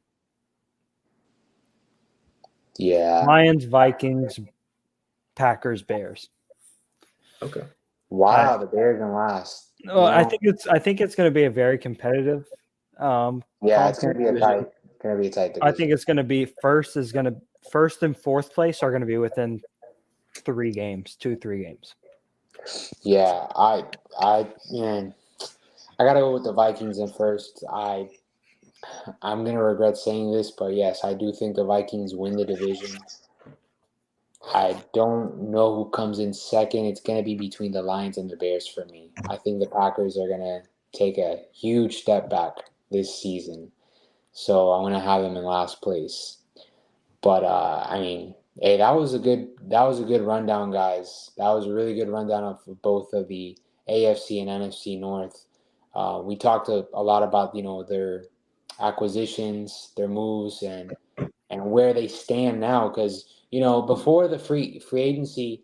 Yeah. Lions, Vikings, Packers, Bears. Okay. Wow, the Bears in last. Well, You I know, think it's going to be a very competitive. yeah, it's gonna be a conference. tight division. I think it's going to be first and fourth place are going to be within 3 games, 2-3 games. Yeah, man, I gotta go with the Vikings in first. I'm gonna regret saying this, but yes, I do think the Vikings win the division. I don't know who comes in second. It's gonna be between the Lions and the Bears for me. I think the Packers are gonna take a huge step back this season, so I'm gonna have them in last place. But I mean, hey, that was a good rundown, guys. That was a really good rundown of both of the AFC and NFC North. We talked a lot about their acquisitions, their moves, and where they stand now. Because before the free agency,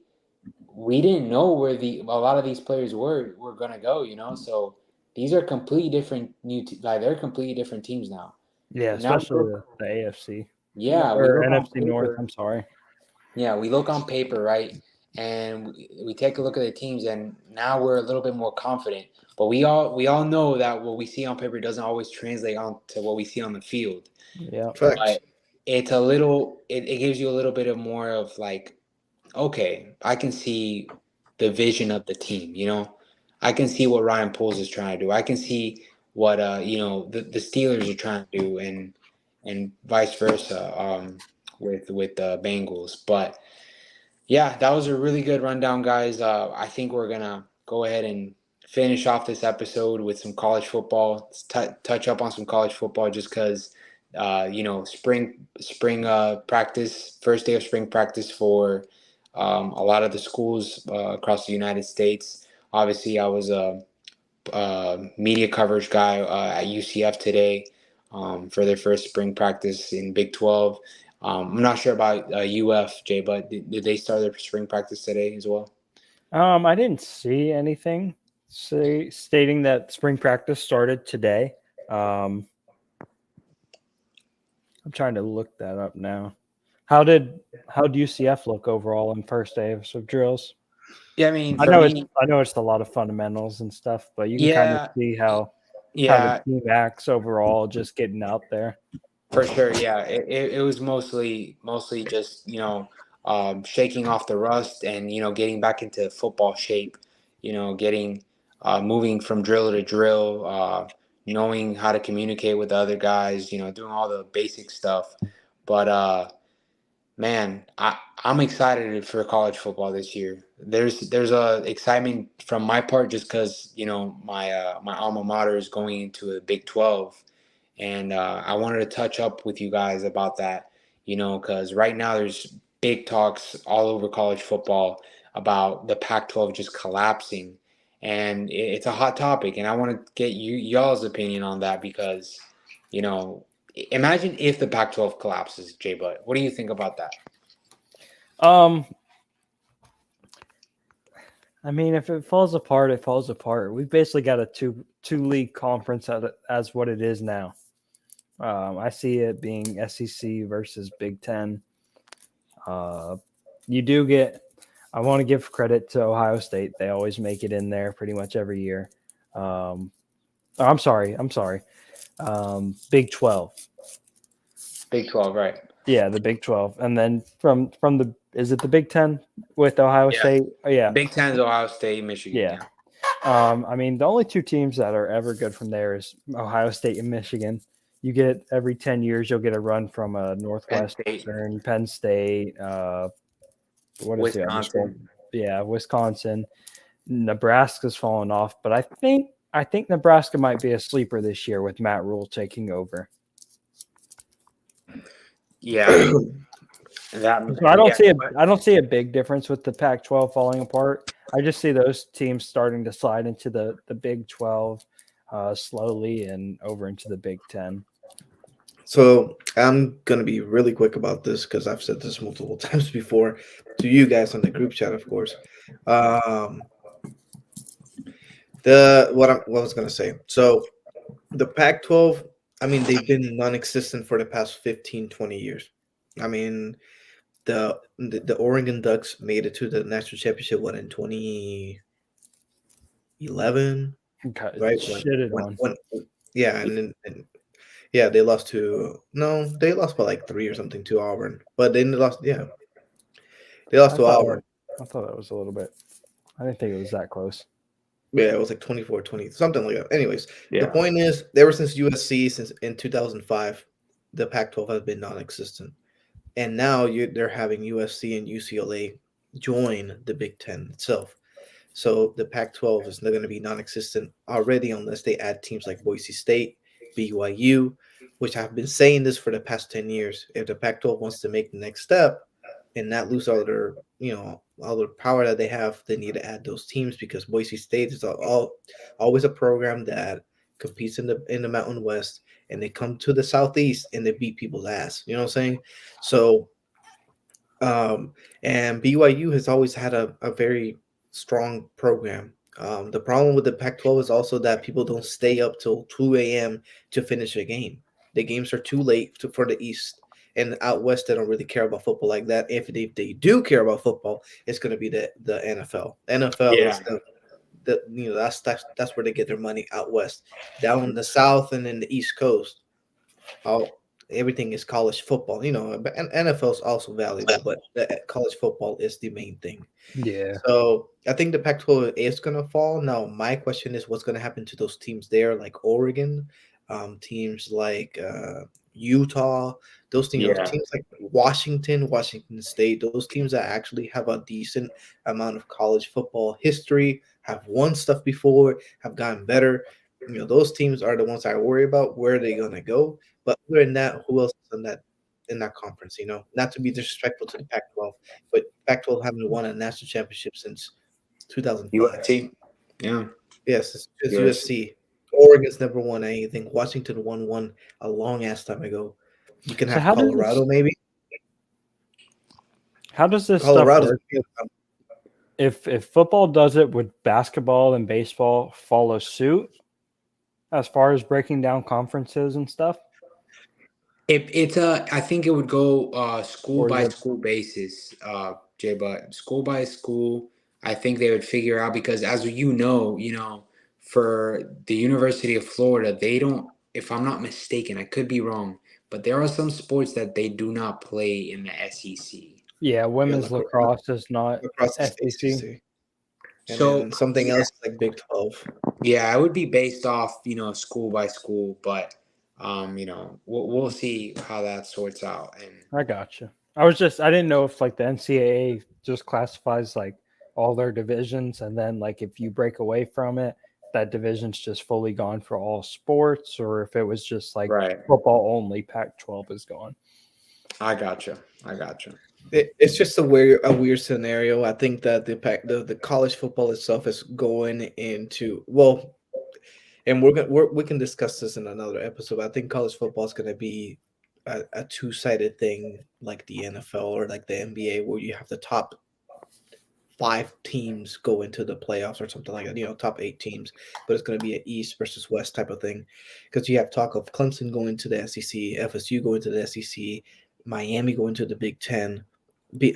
we didn't know where a lot of these players were gonna go. So these are completely different they're completely different teams now. Yeah, Now especially the AFC. yeah, we Or look on NFC North. paper. I'm sorry. Yeah, we look on paper, right? And we take a look at the teams, and now we're a little bit more confident. But we all know that what we see on paper doesn't always translate on to what we see on the field. Yeah. Facts. But it's a little it gives you a little bit of more of like, okay, I can see the vision of the team, I can see what Ryan Poles is trying to do. I can see what the Steelers are trying to do, and vice versa with the Bengals. But yeah, that was a really good rundown, guys. I think we're gonna go ahead and finish off this episode with some college football. Let's touch up on some college football, just because spring practice, first day of spring practice for a lot of the schools across the United States. Obviously, I was a media coverage guy at UCF today for their first spring practice in Big 12. I'm not sure about UFJ, but did they start their spring practice today as well? I didn't see anything stating that spring practice started today. I'm trying to look that up now. How'd UCF look overall in first day of drills? Yeah, I mean, I know it's a lot of fundamentals and stuff, but you can kind of see how the team acts overall, just getting out there. For sure, yeah. It was mostly just shaking off the rust and getting back into football shape. Getting moving from drill to drill, knowing how to communicate with the other guys. Doing all the basic stuff. But man, I'm excited for college football this year. There's a excitement from my part just because my alma mater is going into a Big 12. And I wanted to touch up with you guys about that, because right now there's big talks all over college football about the Pac-12 just collapsing. And it's a hot topic. And I want to get y'all's opinion on that because, imagine if the Pac-12 collapses, Jay Butt. What do you think about that? I mean, if it falls apart, it falls apart. We've basically got a two league conference as what it is now. I see it being SEC versus Big Ten. You do get. I want to give credit to Ohio State. They always make it in there pretty much every year. I'm sorry. Big 12. Big 12, right? Yeah, the Big 12, and then from the is it the Big 10 with Ohio State? Oh, yeah, Big 10 is Ohio State, Michigan. Yeah. I mean, the only 2 teams that are ever good from there is Ohio State and Michigan. You get every 10 years, you'll get a run from a Northwestern, Penn State. What is the other school? Yeah, Wisconsin. Nebraska's fallen off, but I think Nebraska might be a sleeper this year with Matt Rule taking over. Yeah. So I don't see a big difference with the Pac-12 falling apart. I just see those teams starting to slide into the Big 12 slowly and over into the Big 10. So I'm gonna be really quick about this because I've said this multiple times before to you guys on the group chat, of course. Um, what I was gonna say. So the Pac-12, I mean, they've been non-existent for the past 15, 20 years. I mean, the Oregon Ducks made it to the national championship what in 2011, Okay, right? shitted on. When yeah, and yeah, they lost to no, they lost by like 3 or something to Auburn, but then they lost I to thought Auburn. I thought that was a little bit. I didn't think it was that close. Yeah, it was like 24-20, something like that. Anyways, the Yeah. point is, ever since USC, since in 2005, the Pac-12 has been non-existent, and now they're having USC and UCLA join the Big Ten itself. So the Pac-12 is not going to be non-existent already unless they add teams like Boise State, BYU, which I've been saying this for the past 10 years. If the Pac-12 wants to make the next step and not lose all their, all the power that they have, they need to add those teams because Boise State is always a program that competes in the Mountain West, and they come to the Southeast and they beat people's ass. You know what I'm saying? So and BYU has always had a very strong program. The problem with the Pac-12 is also that people don't stay up till 2 a.m. to finish a game. The games are too late for the East. And out West, they don't really care about football like that. If they do care about football, it's going to be the NFL. NFL Yeah. is that's where they get their money out West. Down in the South and in the East Coast, all everything is college football. But NFL is also valuable, but the college football is the main thing. Yeah. So I think the Pac-12 is going to fall. Now, my question is, what's going to happen to those teams there, like Oregon, teams like Utah, those teams, Yeah. teams like Washington State, those teams that actually have a decent amount of college football history, have won stuff before, have gotten better. Those teams are the ones I worry about. Where are they going to go? But other than that, who else is in that conference? Not to be disrespectful to the Pac-12, but Pac-12 haven't won a national championship since 2005. USC. Yeah. Yes, it's USC. USC. Oregon's never won anything. Washington won one a long ass time ago. You can So have how does Colorado, maybe. How does this Colorado's stuff work? If football does it, would basketball and baseball follow suit as far as breaking down conferences and stuff? I think it would go school Or is by it- school basis, Jay. But school by school, I think they would figure out because, as for the University of Florida, they don't. If I'm not mistaken, I could be wrong, but there are some sports that they do not play in the SEC. Yeah, women's like- lacrosse is not across the SEC. SEC. And So then something else like Big 12. yeah, it would be based off school by school, but we'll see how that sorts out. And I gotcha. I didn't know if like the NCAA just classifies like all their divisions, and then like if you break away from it, that division's just fully gone for all sports, or if it was just like right, football only, Pac-12 is gone. I gotcha. It's just a weird scenario. I think that the college football itself is going into and we can discuss this in another episode. But I think college football is going to be a two-sided thing, like the NFL or like the NBA, where you have the top 5 teams go into the playoffs or something like that. Top 8 teams, but it's going to be an East versus West type of thing, because you have talk of Clemson going to the SEC, FSU going to the SEC, Miami going to the Big Ten.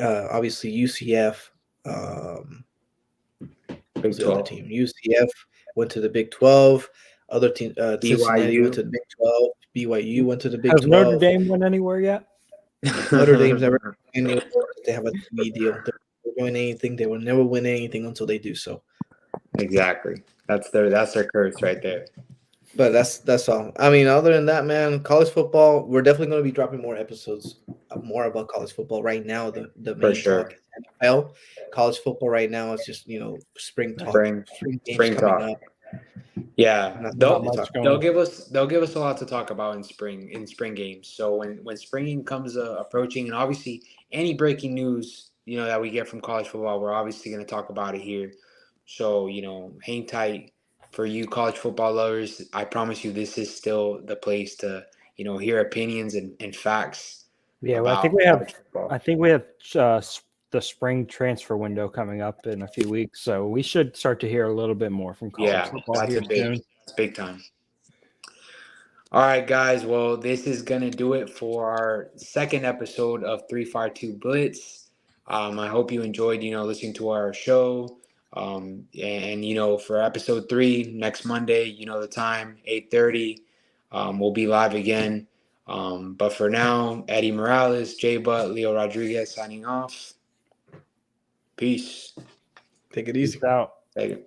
Obviously UCF, Big the other 12. team. UCF went to the Big 12. Other team, Cincinnati BYU. went to the Big 12. BYU went to the Big Has 12. Notre Dame went anywhere yet? Notre Dame's never anywhere. They have a TV deal. They're doing anything. They will never win anything until they do so. Exactly. That's their curse right there. But that's all. I mean, other than that, man, college football. We're definitely going to be dropping more episodes, more about college football. Right now, the main sure. talk is NFL. College football right now is just spring talk, Spring games talk. coming up. Yeah, Not Not much much going going. they'll give us a lot to talk about in spring games. So when spring comes approaching, and obviously any breaking news that we get from college football, we're obviously going to talk about it here. So hang tight for you college football lovers. I promise you, this is still the place to hear opinions and facts. Yeah, well, about college football. I think we have the spring transfer window coming up in a few weeks, so we should start to hear a little bit more from college football that's here soon. That's big time. All right, guys. Well, this is gonna do it for our second episode of 352 Blitz. I hope you enjoyed, listening to our show. And for episode 3 next Monday, the time, 8:30. We'll be live again. But for now, Eddie Morales, Jay Butt, Leo Rodriguez signing off. Peace. Take it easy. Peace out. Take it.